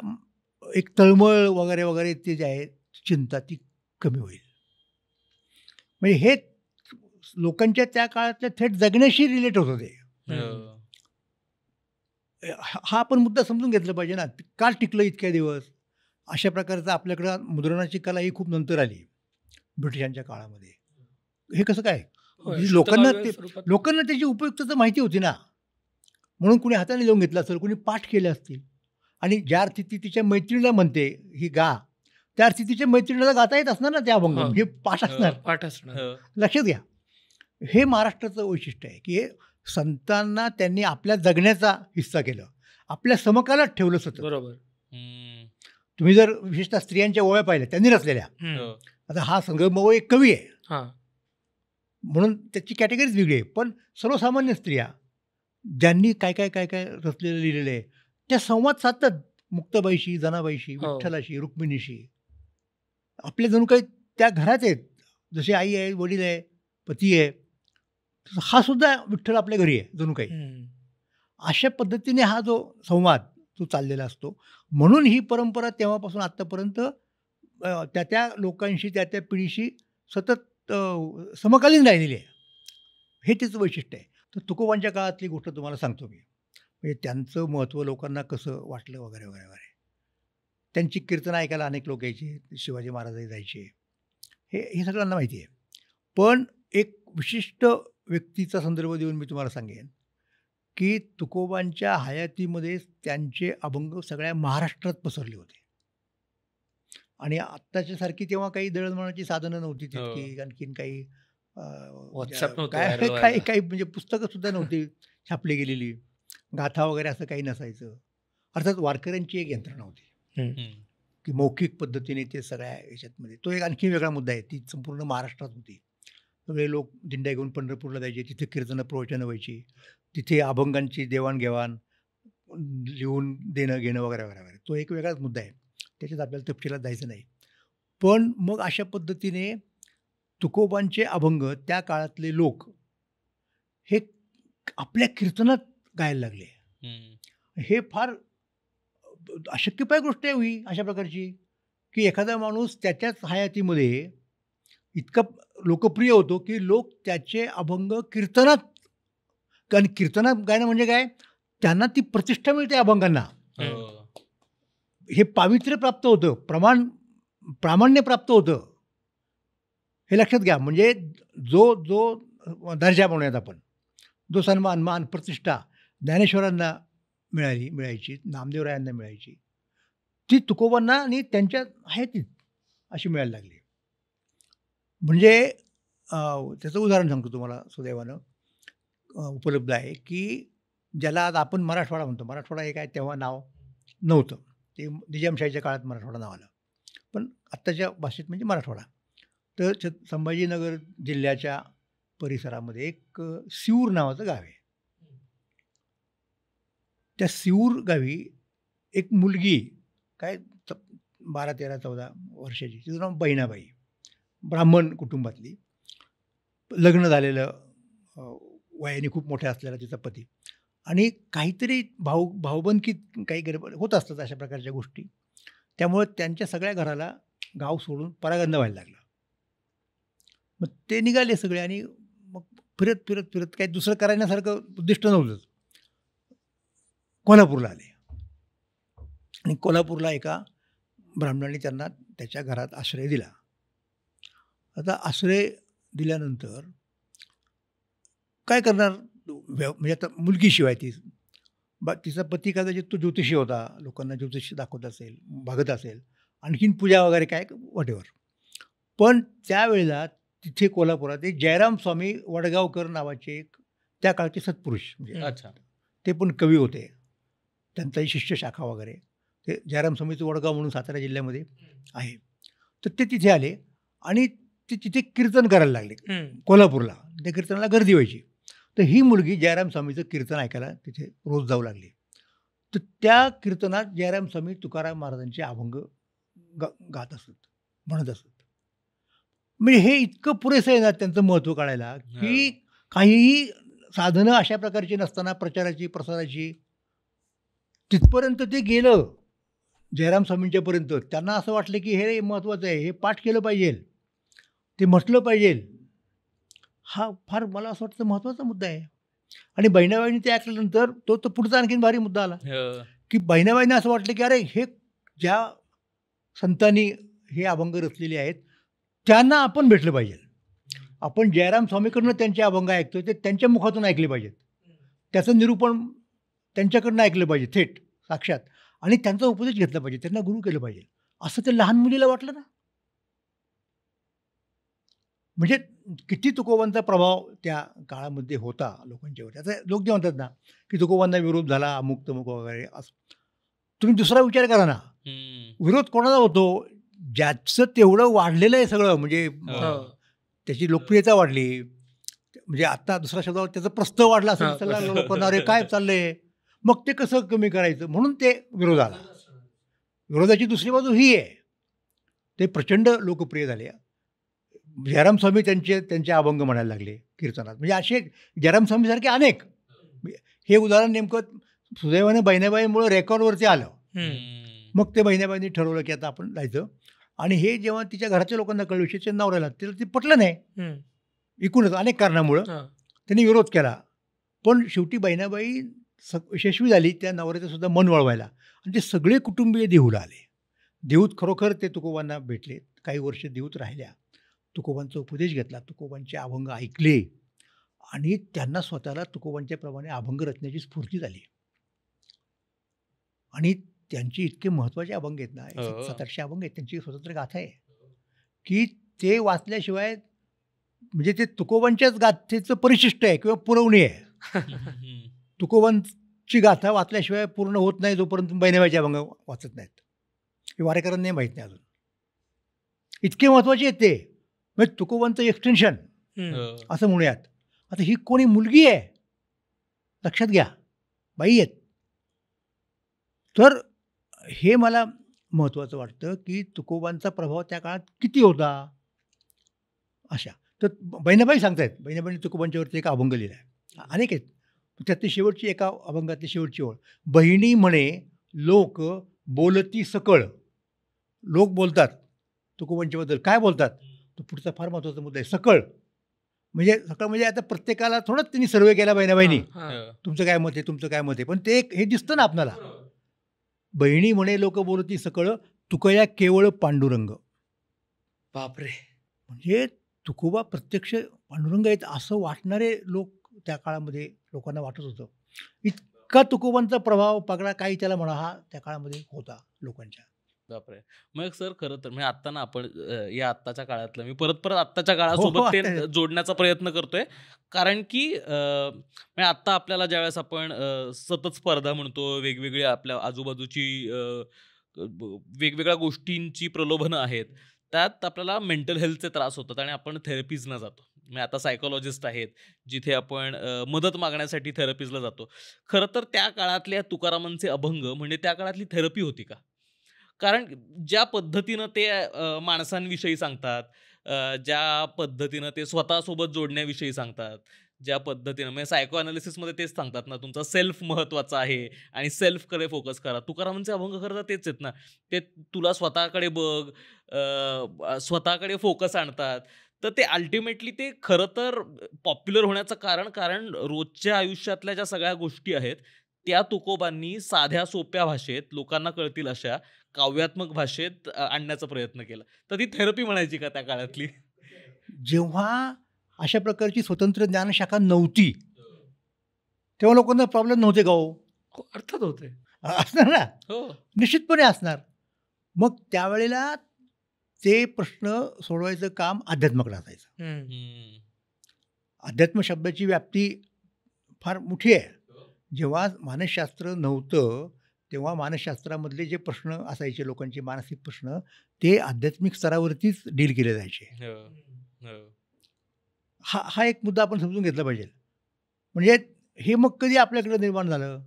एक तळमळ वगैरे वगैरे ते जे आहे चिंता ती कमी होईल. म्हणजे हे लोकांच्या त्या काळातल्या थेट जगण्याशी रिलेट होत होते. हा आपण मुद्दा समजून घेतला पाहिजे ना, का टिकलं इतक्या दिवस. अशा प्रकारचं आपल्याकडं मुद्रणाची कला ही खूप नंतर आली ब्रिटिशांच्या काळामध्ये. हे कसं काय, लोकांना त्याची उपयुक्तता माहिती होती ना, म्हणून कुणी हाताने लिहून घेतलं असेल, कुणी पाठ केले असतील, आणि ज्या अर्थी ती तिच्या मैत्रिणीला म्हणते ही गा, त्या अर्थी तिच्या मैत्रिणीला गाता येत असणार ना त्या अभंग, हे पाठ असणार. लक्षात घ्या, हे महाराष्ट्राचं वैशिष्ट्य आहे, की हे संतांना त्यांनी आपल्या जगण्याचा हिस्सा केलं, आपल्या समकालात ठेवलं सतत. बरोबर. तुम्ही जर विशेषतः स्त्रियांच्या ओव्या पाहिल्या त्यांनी रचलेल्या, आता हा संगम एक कवी आहे म्हणून त्याची कॅटेगरीज वेगळी आहे, पण सर्वसामान्य स्त्रिया ज्यांनी काय काय काय काय रचलेलं लिहिलेलं आहे, त्या संवाद साधतात मुक्ताबाईशी, जनाबाईशी, विठ्ठलाशी, रुक्मिणीशी. आपल्या जणू काही त्या घरात आहेत, जसे आई आहे, वडील आहे, पती आहे, हा सुद्धा विठ्ठल आपल्या घरी आहे जणू काही. अशा पद्धतीने हा जो संवाद तो चाललेला असतो. म्हणून ही परंपरा तेव्हापासून आत्तापर्यंत त्या लोकांशी, त्या पिढीशी सतत समकालीन राहिलेली आहे. हे तिचं वैशिष्ट्य आहे. तर तुकोबांच्या काळातली गोष्ट तुम्हाला सांगतो मी, म्हणजे त्यांचं महत्त्व लोकांना कसं वाटलं वगैरे वगैरे वगैरे. त्यांची कीर्तनं ऐकायला अनेक लोक यायचे, शिवाजी महाराजही जायचे, हे सगळ्यांना माहिती आहे. पण एक विशिष्ट व्यक्तीचा संदर्भ देऊन मी तुम्हाला सांगेन, की तुकोबांच्या हयातीमध्ये त्यांचे अभंग सगळ्या महाराष्ट्रात पसरले होते. आणि आत्ताच्या सारखी तेव्हा काही दळणवळणाची साधनं नव्हती तितकी, हो. आणखीन काही व्हॉट्सअप नव्हतं काय व्हायरल काही व्हायला. काही म्हणजे पुस्तकं सुद्धा नव्हती छापली गेलेली, गाथा वगैरे असं काही नसायचं. अर्थात वारकऱ्यांची एक यंत्रणा होती हम्म. की मौखिक पद्धतीने ते सगळ्या ह्याच्यातमध्ये, तो एक आणखी वेगळा मुद्दा आहे. ती संपूर्ण महाराष्ट्रात होती. सगळे लोक दिंड्या घेऊन पंढरपूरला जायचे, तिथे कीर्तनं प्रवचनं व्हायची, तिथे अभंगांची देवाणघेवाण, लिहून देणं घेणं वगैरे वगैरे वगैरे. तो एक वेगळाच मुद्दा आहे, त्याच्यात आपल्याला तपशिलात जायचं नाही. पण मग अशा पद्धतीने तुकोबांचे अभंग त्या काळातले लोक हे आपल्या कीर्तनात गायला लागले. हम्म. हे फार अशक्यपाय गोष्ट आहे ही अशा प्रकारची, की एखादा माणूस त्याच्याच हयातीमध्ये इतका लोकप्रिय होतो की लोक त्याचे अभंग कीर्तनात, कारण कीर्तनात गायनं म्हणजे काय, त्यांना ती प्रतिष्ठा मिळते अभंगांना, हो. हे पावित्र्य प्राप्त होतं, प्रामाण्य प्राप्त होतं. हे लक्षात घ्या. म्हणजे जो जो दर्जा म्हणूयात आपण, जो सन्मान, मान, प्रतिष्ठा ज्ञानेश्वरांना मिळायची, नामदेवरायांना मिळायची, ती तुकोबांना आणि त्यांच्या हयातीत अशी मिळायला लागली. म्हणजे त्याचं उदाहरण सांगतो तुम्हाला, सुदैवानं उपलब्ध आहे, की ज्याला आज आपण मराठवाडा म्हणतो. मराठवाडा हे काय तेव्हा नाव नव्हतं, ते निजामशाहीच्या काळात मराठवाडा नाव आलं. पण आत्ताच्या भाषेत म्हणजे मराठवाडा. तर संभाजीनगर जिल्ह्याच्या परिसरामध्ये एक सिऊर नावाचं गाव आहे. त्या सिऊर गावी एक मुलगी, काय 12, 13, 14 वर्षाची, तिचं नाव बहिणाबाई, ब्राह्मण कुटुंबातली, लग्न झालेलं, वयाने खूप मोठ्या असलेला तिचा पती, आणि काहीतरी भाऊबंदकीत काही गडबड होत असतात अशा प्रकारच्या गोष्टी. त्यामुळे त्यांच्या सगळ्या घराला गाव सोडून परागंद व्हायला लागला. मग ते निघाले सगळे, आणि मग फिरत फिरत फिरत काही दुसरं करण्यासारखं उद्दिष्ट नव्हतंच, कोल्हापूरला आले. आणि कोल्हापूरला एका ब्राह्मणाने त्यांना त्याच्या घरात आश्रय दिला. आता आश्रय दिल्यानंतर काय करणार, म्हणजे आता मुलगीशिवाय तिचा पती कदाचित तो ज्योतिषी होता, लोकांना ज्योतिषी दाखवत असेल, बघत असेल, आणखीन पूजा वगैरे काय वॉटेवर. पण त्यावेळेला तिथे कोल्हापुरात एक जयराम स्वामी वडगावकर नावाचे एक त्या काळचे सत्पुरुष, म्हणजे अच्छा. ते पण कवी होते, त्यांचाही शिष्य शाखा वगैरे, ते जयराम स्वामीचं वडगाव म्हणून सातारा जिल्ह्यामध्ये आहे. तर ते तिथे आले आणि ते तिथे कीर्तन करायला लागले कोल्हापूरला. त्या कीर्तनाला गर्दी व्हायची. तर ही मुलगी जयराम स्वामीचं कीर्तन ऐकायला तिथे रोज जाऊ लागली. तर त्या कीर्तनात जयराम स्वामी तुकाराम महाराजांचे अभंग गात असत, म्हणत असत. म्हणजे हे इतकं पुरेसं आहे ना त्यांचं महत्त्व कळायला, की काहीही साधनं अशा प्रकारची नसताना प्रचाराची, प्रसाराची, तिथपर्यंत ते गेलं जयराम स्वामींच्यापर्यंत. त्यांना असं वाटलं की हे महत्त्वाचं आहे, हे पाठ केलं पाहिजे, ते म्हटलं पाहिजे. हा फार मला असं वाटतं महत्त्वाचा मुद्दा आहे. आणि बहिणाबाईंनी ते ऐकल्यानंतर तो पुढचा आणखीन भारी मुद्दा आला, की बहिणाबाईंना असं वाटलं की अरे हे ज्या संतांनी हे अभंग रचलेले आहेत त्यांना आपण भेटलं पाहिजे. आपण जयराम स्वामीकडनं त्यांचे अभंग ऐकतोय, ते त्यांच्या मुखातून ऐकले पाहिजेत, त्याचं निरूपण त्यांच्याकडनं ऐकलं पाहिजे थेट साक्षात, आणि त्यांचा उपदेश घेतला पाहिजे, त्यांना गुरु केलं पाहिजे, असं ते लहान मुलीला वाटलं ना. म्हणजे किती तुकोबांचा प्रभाव त्या काळामध्ये होता लोकांच्यावर. त्याचा लोक जे म्हणतात ना की तुकोबांना विरोध झाला, अमुक तमुक वगैरे, असं तुम्ही दुसरा विचार करा ना, विरोध कोणाला होतो, ज्याचं तेवढं वाढलेलं आहे सगळं, म्हणजे त्याची लोकप्रियता वाढली, म्हणजे आता दुसरा शब्दावर त्याचं प्रस्ताव वाढला असेल, सगळ्या लोकांना अरे काय चाललंय, मग ते कसं कमी करायचं, म्हणून ते विरोध आला. विरोधाची दुसरी बाजू ही आहे, ते प्रचंड लोकप्रिय झाले. जयराम स्वामी त्यांचे अभंग म्हणायला लागले कीर्तनात. म्हणजे असे जयराम स्वामीसारखे अनेक. हे उदाहरण नेमकं सुदैवाने बहिणाबाईंमुळे रेकॉर्डवरती आलं. मग ते बहिणाबाईंनी ठरवलं की आता आपण जायचं. आणि हे जेव्हा तिच्या घराच्या लोकांना कळलं, विशेष नवऱ्याला, त्याला ते पटलं नाही, एकूणच अनेक कारणामुळं त्यांनी विरोध केला. पण शेवटी बहिणाबाई यशस्वी झाली त्या नवऱ्याचं सुद्धा मन वळवायला, आणि ते सगळे कुटुंबीय देहूला आले. देहूत खरोखर ते तुकोबांना भेटले, काही वर्ष देहूत राहिल्या, तुकोबांचा उपदेश घेतला, तुकोबांचे अभंग ऐकले, आणि त्यांना स्वतःला तुकोबांच्या प्रमाणे अभंग रचण्याची स्फूर्ती झाली. आणि त्यांची इतके महत्त्वाचे अभंग आहेत ना, हो. 700-800 अभंग आहेत, त्यांची स्वतंत्र गाथा आहे, की ते वाचल्याशिवाय म्हणजे ते तुकोबांच्याच गाथेचं परिशिष्ट आहे किंवा पुरवणी आहे. हम्म. तुकोबांची गाथा वाचल्याशिवाय पूर्ण होत नाही जोपर्यंत बहिणाबाईचे अभंग वाचत नाहीत. हे वारेकरांनाही माहीत नाही अजून. इतके महत्त्वाचे आहेत ते. म्हणजे तुकोबांचं एक्सटेन्शन हो. असं म्हणूयात. आता ही कोणी मुलगी आहे, लक्षात घ्या, बाई आहेत. तर हे मला महत्त्वाचं वाटतं, की तुकोबांचा प्रभाव त्या काळात किती होता अशा. तर बहिणाबाई सांगतायत, बहिणाबाईंनी तुकोबांच्यावरती एक अभंग लिहिला आहे. अनेक आहेत. त्यातली शेवटची एका अभंगातली शेवटची ओळ, बहिणी म्हणे लोक बोलती सकळ. लोक बोलतात तुकोबांच्याबद्दल, काय बोलतात? तो पुढचा फार महत्त्वाचा मुद्दा आहे, सकळ. म्हणजे आता प्रत्येकाला थोडंच त्यांनी सर्वे केला बहिणाबाईंनी, हो. तुमचं काय मत आहे, तुमचं काय मत आहे. पण ते हे दिसतं ना आपल्याला, बहिणी म्हणे लोक बोलती सकळ, तुकया केवळ पांडुरंग. बापरे. म्हणजे तुकोबा प्रत्यक्ष पांडुरंग आहेत असं वाटणारे लोक त्या काळामध्ये लोकांना वाटत होतं. इतका तुकोबांचा प्रभाव पगडा काही त्याला म्हणा हा त्या काळामध्ये होता लोकांच्या. बापरे. मग सर खरं तर म्हणजे आता ना आपण या आत्ताच्या काळातलं मी परत आत्ताच्या हो, काळासोबत ते आता जोडण्याचा प्रयत्न करतोय. कारण की म्हणजे आत्ता आपल्याला ज्यावेळेस आपण सतत स्पर्धा म्हणतो, वेगवेगळी आपल्या आजूबाजूची वेगवेगळ्या गोष्टींची प्रलोभनं आहेत. त्यात आपल्याला मेंटल हेल्थचे त्रास होतात आणि आपण थेरपीजना जातो. म्हणजे आता सायकोलॉजिस्ट आहेत, जिथे आपण मदत मागण्यासाठी थेरपीजला जातो. खरं तर त्या काळातल्या तुकारामांचे अभंग म्हणजे त्या काळातली थेरपी होती का? कारण ज्या पद्धतीनं ते माणसांविषयी सांगतात, ज्या पद्धतीनं ते स्वतःसोबत जोडण्याविषयी सांगतात, ज्या पद्धतीनं म्हणजे सायको अनालिसिसमध्ये तेच सांगतात ना, तुमचा सेल्फ महत्त्वाचा आहे आणि सेल्फकडे फोकस करा. तुकारामांचे अभंग खरं तर तेच आहेत ना. ते तुला स्वतःकडे बघ, स्वतःकडे फोकस आणतात. तर ते अल्टिमेटली ते खरं तर पॉप्युलर होण्याचं कारण रोजच्या आयुष्यातल्या ज्या सगळ्या गोष्टी आहेत, त्या तुकोबांनी साध्या सोप्या भाषेत लोकांना कळतील अशा काव्यात्मक भाषेत आणण्याचा प्रयत्न केला. तर ती थेरपी म्हणायची का त्या काळातली? जेव्हा अशा प्रकारची स्वतंत्र ज्ञानशाखा नव्हती, तेव्हा लोकांना प्रॉब्लेम नव्हते का हो? हो, अर्थात होते. असणार ना, हो. निश्चितपणे असणार. मग त्यावेळेला ते प्रश्न सोडवायचं काम अध्यात्माकडे असायचं. हम्म. अध्यात्म शब्दाची व्याप्ती फार मोठी आहे. जेव्हा मानसशास्त्र नव्हतं, तेव्हा मानसशास्त्रामधले जे प्रश्न असायचे लोकांचे मानसिक प्रश्न, ते आध्यात्मिक स्तरावरतीच डील केले जायचे. हो. हो. हा एक मुद्दा आपण समजून घेतला पाहिजे. म्हणजे हे मग कधी आपल्याकडे निर्माण झालं?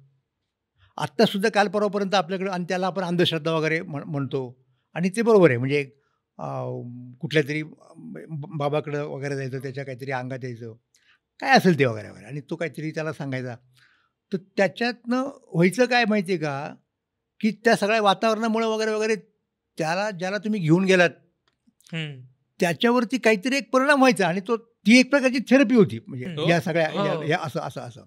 आत्तासुद्धा काल परवापर्यंत आपल्याकडं, आणि त्याला आपण अंधश्रद्धा वगैरे म्हणतो, आणि ते बरोबर आहे. म्हणजे कुठल्या तरी बाबाकडं वगैरे जायचं, त्याच्या काहीतरी अंगात यायचं, काय असेल ते वगैरे वगैरे, आणि तो काहीतरी त्याला सांगायचा. तर त्याच्यातनं व्हायचं काय माहिती आहे का, की त्या सगळ्या वातावरणामुळे वगैरे वगैरे ज्याला तुम्ही घेऊन गेलात त्याच्यावरती काहीतरी एक परिणाम व्हायचा, आणि ती एक प्रकारची थेरपी होती. म्हणजे हो. या सगळ्या हो. या असं.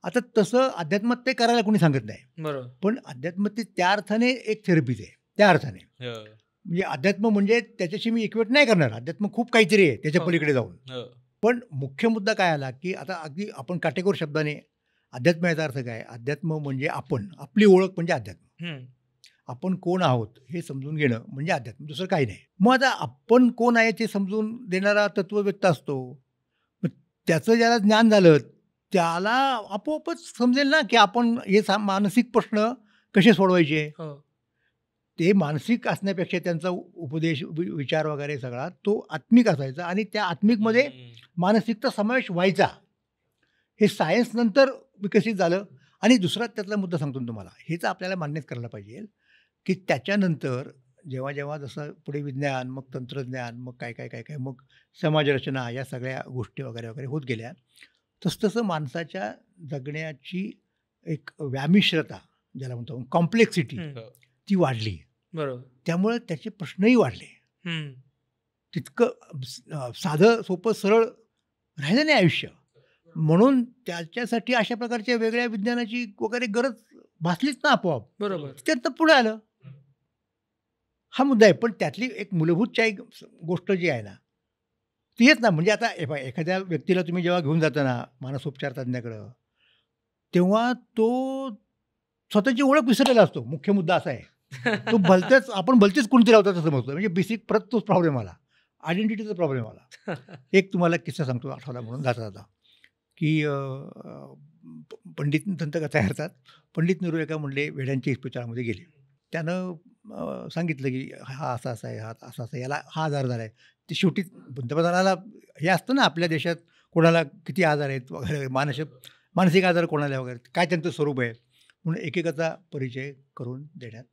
आता तसं अध्यात्मात ते करायला कोणी सांगत नाही, बरोबर. पण अध्यात्मात त्या अर्थाने एक थेरपीच आहे. त्या अर्थाने हो. म्हणजे अध्यात्म म्हणजे त्याच्याशी मी इक्वेट नाही करणार. अध्यात्म खूप काहीतरी आहे त्याच्या हो. पलीकडे जाऊन. हो. पण मुख्य मुद्दा काय आला, की आता अगदी आपण काटेकोर शब्दाने अध्यात्म याचा अर्थ काय? अध्यात्म म्हणजे आपण, आपली ओळख म्हणजे अध्यात्म. आपण कोण आहोत हे समजून घेणं म्हणजे अध्यात्म, दुसरं काही नाही. मग आता आपण कोण आहे ते समजून देणारा तत्ववेत्ता असतो. मग त्याचं ज्याला ज्ञान झालं, त्याला आपोआपच समजेल ना, की आपण हे मानसिक प्रश्न कसे सोडवायचे. हो. ते मानसिक असण्यापेक्षा त्यांचा उपदेश, विचार वगैरे सगळा तो आत्मिक असायचा, आणि त्या आत्मिकमध्ये हम्म. मानसिकचा समावेश व्हायचा. हे सायन्स नंतर विकसित झालं. आणि दुसरा त्यातला मुद्दा सांगतो मी तुम्हाला, हेच आपल्याला मान्यच करायला पाहिजे, की त्याच्यानंतर जेव्हा जसं पुढे विज्ञान, मग तंत्रज्ञान, मग काय मग समाजरचना, या सगळ्या गोष्टी वगैरे वगैरे होत गेल्या, तसतसं माणसाच्या जगण्याची एक व्यामिश्रता, ज्याला म्हणतो कॉम्प्लेक्सिटी, ती वाढली. बरोबर. त्यामुळे त्याचे प्रश्नही वाढले. तितकं साधं सोपं सरळ राहिलं नाही आयुष्य. म्हणून त्याच्यासाठी अशा प्रकारच्या वेगळ्या विज्ञानाची वगैरे गरज भासलीच ना आपोआप. बरोबर. त्यातनं पुढे आलं. हा मुद्दा आहे. पण त्यातली एक मूलभूत गोष्ट जी आहे ना, ती हेच ना, म्हणजे आता एखाद्या व्यक्तीला तुम्ही जेव्हा घेऊन जाता ना मानसोपचार तज्ञाकडं, तेव्हा तो स्वतःची ओळख विसरलेला असतो. मुख्य मुद्दा असा आहे. तो भलतेच आपण भलतेच कोणती लावतात असं समजतो. म्हणजे बेसिक परत तोच प्रॉब्लेम आला. आयडेंटिटीचा प्रॉब्लेम आला. एक तुम्हाला किस्सा सांगतो आठवला म्हणून जाता जाता, की पंडित दंतकथा येतात. पंडित निरू एका म्हणले वेड्यांच्या इस्पितळामध्ये गेले. त्यानं सांगितलं की हा असा असा आहे, हा असा असा, याला हा आजार झाला आहे. ते शेवटी पंतप्रधानाला हे असतं ना आपल्या देशात कोणाला किती आजार आहेत वगैरे, मानसिक आजार कोणाला वगैरे, काय त्यांचं स्वरूप आहे म्हणून एकेकाचा परिचय करून देण्यात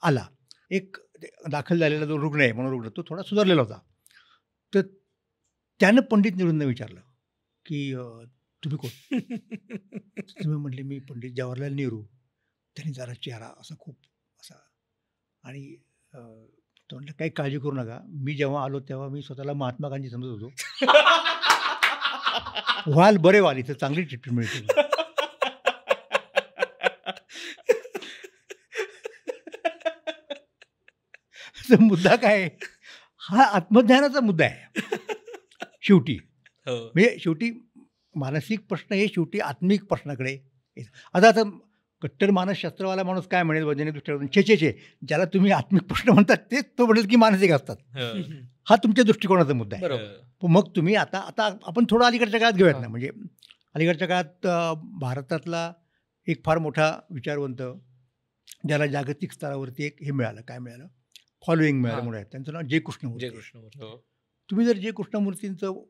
आला. एक दाखल झालेला जो रुग्ण आहे मनोरुग्ण, तो थोडा सुधारलेला होता. तर त्यानं पंडित निरूंना विचारलं की तुम्ही कोण? तुम्ही म्हटले मी पंडित जवाहरलाल नेहरू. त्यांनी जरा चेहरा असा खूप असा, आणि तो म्हटलं काही काळजी करू नका, मी जेव्हा आलो तेव्हा मी स्वतःला महात्मा गांधी समजत होतो. व्हाल बरे व्हाल, इथं चांगली ट्रीटमेंट मिळते. मुद्दा काय आहे? हा आत्मज्ञानाचा मुद्दा आहे शेवटी. म्हणजे शेवटी मानसिक प्रश्न हे शेवटी आत्मिक प्रश्नाकडे येतात. आता कट्टर मानसशास्त्रवाला माणूस काय म्हणेल वैज्ञानिक दृष्टिकोनातून, छे ज्याला तुम्ही आत्मिक प्रश्न म्हणतात तेच तो म्हणेल की मानसिक असतात. हा तुमच्या दृष्टिकोनाचा मुद्दा आहे. मग तुम्ही आता आपण थोडं अलीकडच्या काळात घेऊयात ना. म्हणजे अलीकडच्या काळात भारतातला एक फार मोठा विचारवंत, ज्याला जागतिक स्तरावरती एक हे मिळालं, काय मिळालं, फॉलोईंग मिळालं म्हणून, त्यांचं नाव जे कृष्णमूर्ती. तुम्ही जर जे कृष्णमूर्तींचं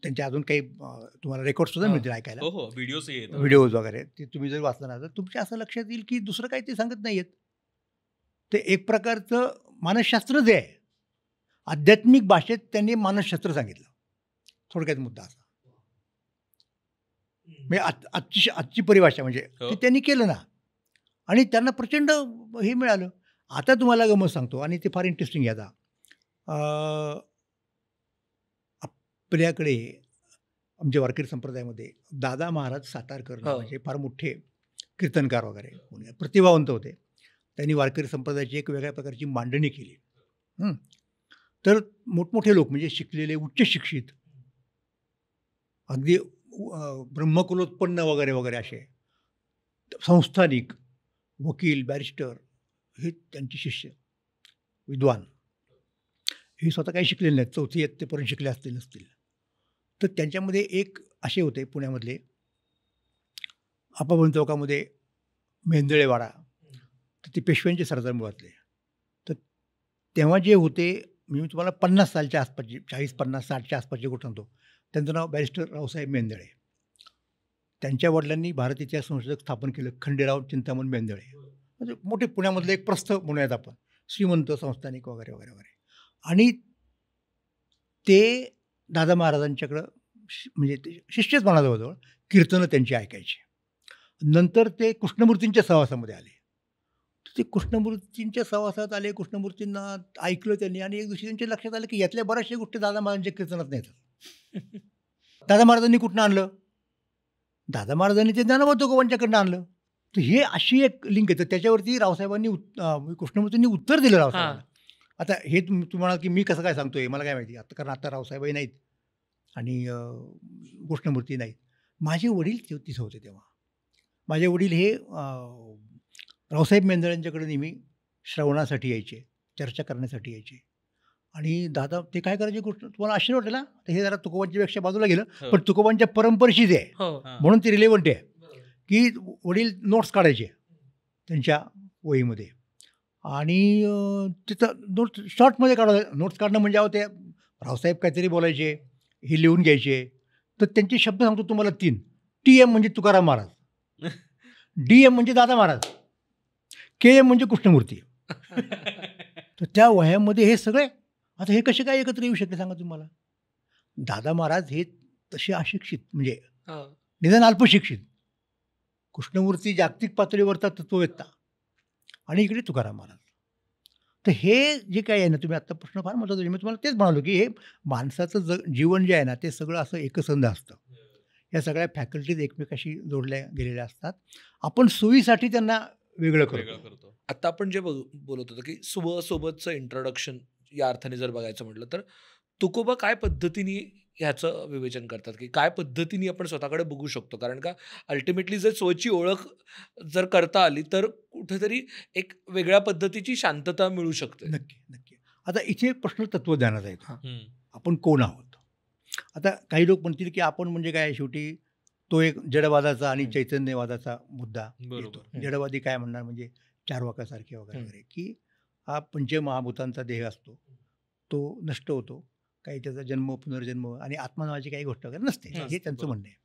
त्यांचे अजून काही तुम्हाला रेकॉर्ड सुद्धा मिळतील ऐकायला, व्हिडिओज वगैरे, ते तुम्ही जर वाचलं ना तर तुमच्या असं लक्षात येईल की दुसरं काही ते सांगत नाही आहेत. ते एक प्रकारचं मानसशास्त्र जे आहे, आध्यात्मिक भाषेत त्यांनी मानसशास्त्र सांगितलं. थोडक्यात मुद्दा असा, म्हणजे आजची परिभाषा म्हणजे ते त्यांनी केलं ना, आणि त्यांना प्रचंड हे मिळालं. आता तुम्हाला गमत सांगतो, आणि ते फार इंटरेस्टिंग आहे. आता आपल्याकडे आमच्या वारकरी संप्रदायामध्ये दादा महाराज सातारकर म्हणजे फार मोठे कीर्तनकार वगैरे प्रतिभावंत होते. त्यांनी वारकरी संप्रदायाची एक वेगळ्या प्रकारची मांडणी केली. तर मोठमोठे लोक म्हणजे शिकलेले, उच्च शिक्षित, अगदी ब्रह्मकुलोत्पन्न वगैरे वगैरे असे संस्थानिक, वकील, बॅरिस्टर, हे त्यांचे शिष्य, विद्वान, हे स्वतः काही शिकलेले नाहीत, 4थी इयत्तेपर्यंत शिकले नसतील. तर त्यांच्यामध्ये एक असे होते पुण्यामधले, आपाबन चौकामध्ये मेंदळेवाडा, तर ते पेशव्यांचे सरदार मुळातले. तर तेव्हा जे होते, मी तुम्हाला 50 सालच्या आसपासची, 40-50-60च्या आसपासची गोष्ट सांगतो. त्यांचं नाव बॅरिस्टर रावसाहेब मेंदळे. त्यांच्या वडिलांनी भारत इतिहास संशोधक स्थापन केलं, खंडेराव चिंतामण मेंदळे. म्हणजे मोठे पुण्यामधले एक प्रस्थ म्हणूयात आपण, श्रीमंत संस्थानिक वगैरे वगैरे वगैरे. आणि ते दादा महाराजांच्याकडं म्हणजे ते शिष्यच म्हणा, जवळजवळ कीर्तनं त्यांची ऐकायची. नंतर ते कृष्णमूर्तींच्या सहवासामध्ये आले. ते कृष्णमूर्तींच्या सहवासात आले, कृष्णमूर्तींना ऐकलं त्यांनी, आणि एक दिवशी त्यांच्या लक्षात आलं की यातल्या बऱ्याचशा गोष्टी दादा महाराजांच्या कीर्तनात नाही. दादा महाराजांनी कुठनं आणलं? दादा महाराजांनी ते ज्ञानोबा तुकोबांच्याकडनं आणलं. तर हे अशी एक लिंक आहे. तर त्याच्यावरती रावसाहेबांनी कृष्णमूर्तींनी उत्तर दिलं रावसाहेबांना. आता हे तुम्हाला की मी कसं काय सांगतोय मला काय माहिती आता, कारण आता रावसाहेबही नाहीत आणि कृष्णमूर्ती नाहीत. माझे वडील तिथं होते तेव्हा. माझे वडील हे रावसाहेब मेंदळ्यांच्याकडे नेहमी श्रवणासाठी यायचे, चर्चा करण्यासाठी यायचे. आणि दादा ते काय करायचे, तुम्हाला आश्चर्य वाटेल, तर हे जरा तुकोबांच्या पेक्षा बाजूला गेलं, पण तुकोबांच्या परंपरेशीच आहे म्हणून ते रिलेव्हंट आहे. की वडील नोट्स काढायचे त्यांच्या वहीमध्ये, आणि तिथं नोट्स शॉर्टमध्ये नोट्स काढणं म्हणजे ते रावसाहेब काहीतरी बोलायचे, हे लिहून घ्यायचे. तर त्यांचे शब्द सांगतो तुम्हाला 3. TM म्हणजे तुकाराम महाराज, DM म्हणजे दादा महाराज, KM म्हणजे कृष्णमूर्ती. तर त्या वह्यामध्ये हे सगळे, आता हे कसे काय एकत्र येऊ शकले सांगा तुम्हाला. दादा महाराज हे तसे अशिक्षित, म्हणजे निदान अल्पशिक्षित, कृष्णमूर्ती जागतिक पातळीवरचा तत्ववेत्ता, आणि इकडे तुकाराम महाराज. तर हे जे काय आहे ना, तुम्ही आत्ता प्रश्न फार महत्त्वाचा, मी तुम्हाला तेच म्हणालो की हे माणसाचं जीवन जे आहे ना, ते सगळं असं एकसंध असतं. या सगळ्या फॅकल्टीज एकमेकाशी जोडल्या गेलेल्या असतात. आपण सोयीसाठी त्यांना वेगळं करतो. आता आपण जे बोलत होतो की सोबतचं इंट्रोडक्शन या अर्थाने जर बघायचं म्हटलं तर तुकोबा काय पद्धतीने ह्याचं विवेचन करतात, की काय पद्धतीने आपण स्वतःकडे बघू शकतो? कारण का अल्टिमेटली जर स्वची ओळख जर करता आली, तर कुठेतरी एक वेगळ्या पद्धतीची शांतता मिळू शकते. नक्की, नक्की. आता इथे प्रश्न तत्वज्ञानाचा येतो. हम्म. आपण कोण आहोत? आता काही लोक म्हणतील, की आपण म्हणजे काय, शेवटी तो एक जडवादाचा आणि चैतन्यवादाचा मुद्दा बरोबर. येतो. जडवादी काय म्हणणार, म्हणजे चार्वाकासारखे वगैरे वगैरे, की हा पंचमहाभूतांचा देह असतो, तो नष्ट होतो, काही त्याचा जन्म पुनर्जन्म आणि आत्मा नावाची काही गोष्ट वगैरे नसते, हे नसते, त्यांचं बरोबर. म्हणणं आहे.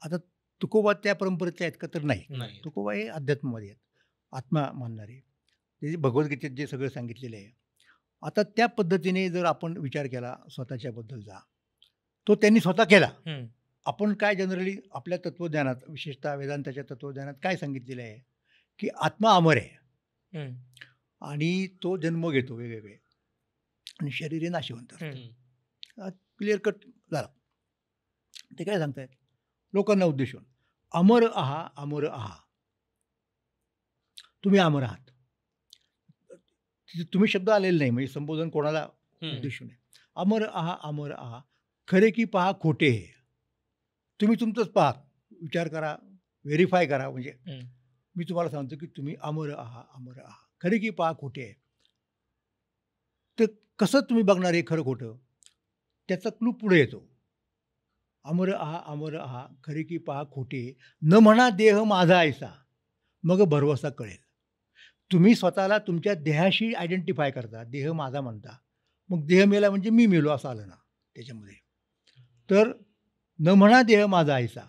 आता तुकोबा त्या परंपरेतले आहेत का, तर नाही. नाही. तुकोबा हे अध्यात्मवादी आहेत, आत्मा मानणारे, ते भगवद्गीतेत जे सगळं सांगितलेलं आहे. आता त्या पद्धतीने जर आपण विचार केला स्वतःच्याबद्दलचा, तो त्यांनी स्वतः केला. आपण काय जनरली आपल्या तत्वज्ञानात, विशेषतः वेदांताच्या तत्वज्ञानात काय सांगितलेलं आहे, की आत्मा अमर आहे आणि तो जन्म घेतो वेगवेगळे आणि शरीर हे नाशिवंत असतं. क्लिअर कट झाला. ते काय सांगतायत लोकांना उद्देशून, अमर आहा, अमर आहा, तुम्ही अमर आहात. तुम्ही शब्द आलेला नाही, म्हणजे संबोधन कोणाला उद्देशून आहे. अमर आहा, अमर आहा, खरे की पहा खोटे हे. तुम्ही तुमचंच पहा, विचार करा, व्हेरीफाय करा. म्हणजे मी तुम्हाला सांगतो की तुम्ही अमर आहा, अमर आहा, खरे की पहा खोटे आहे. तर कसं तुम्ही बघणार हे खरं खोटं? त्याचा क्लू पुढे येतो. अमर आहा, अमर आहा, खरे की पहा खोटे, न म्हणा देह माझा ऐसा, मग भरवसा कळेल. तुम्ही स्वतःला तुमच्या देहाशी आयडेंटिफाय करता, देह माझा म्हणता, मग देह मेला म्हणजे मी मेलो असं आलं ना त्याच्यामध्ये. तर न म्हणा देह माझा ऐसा,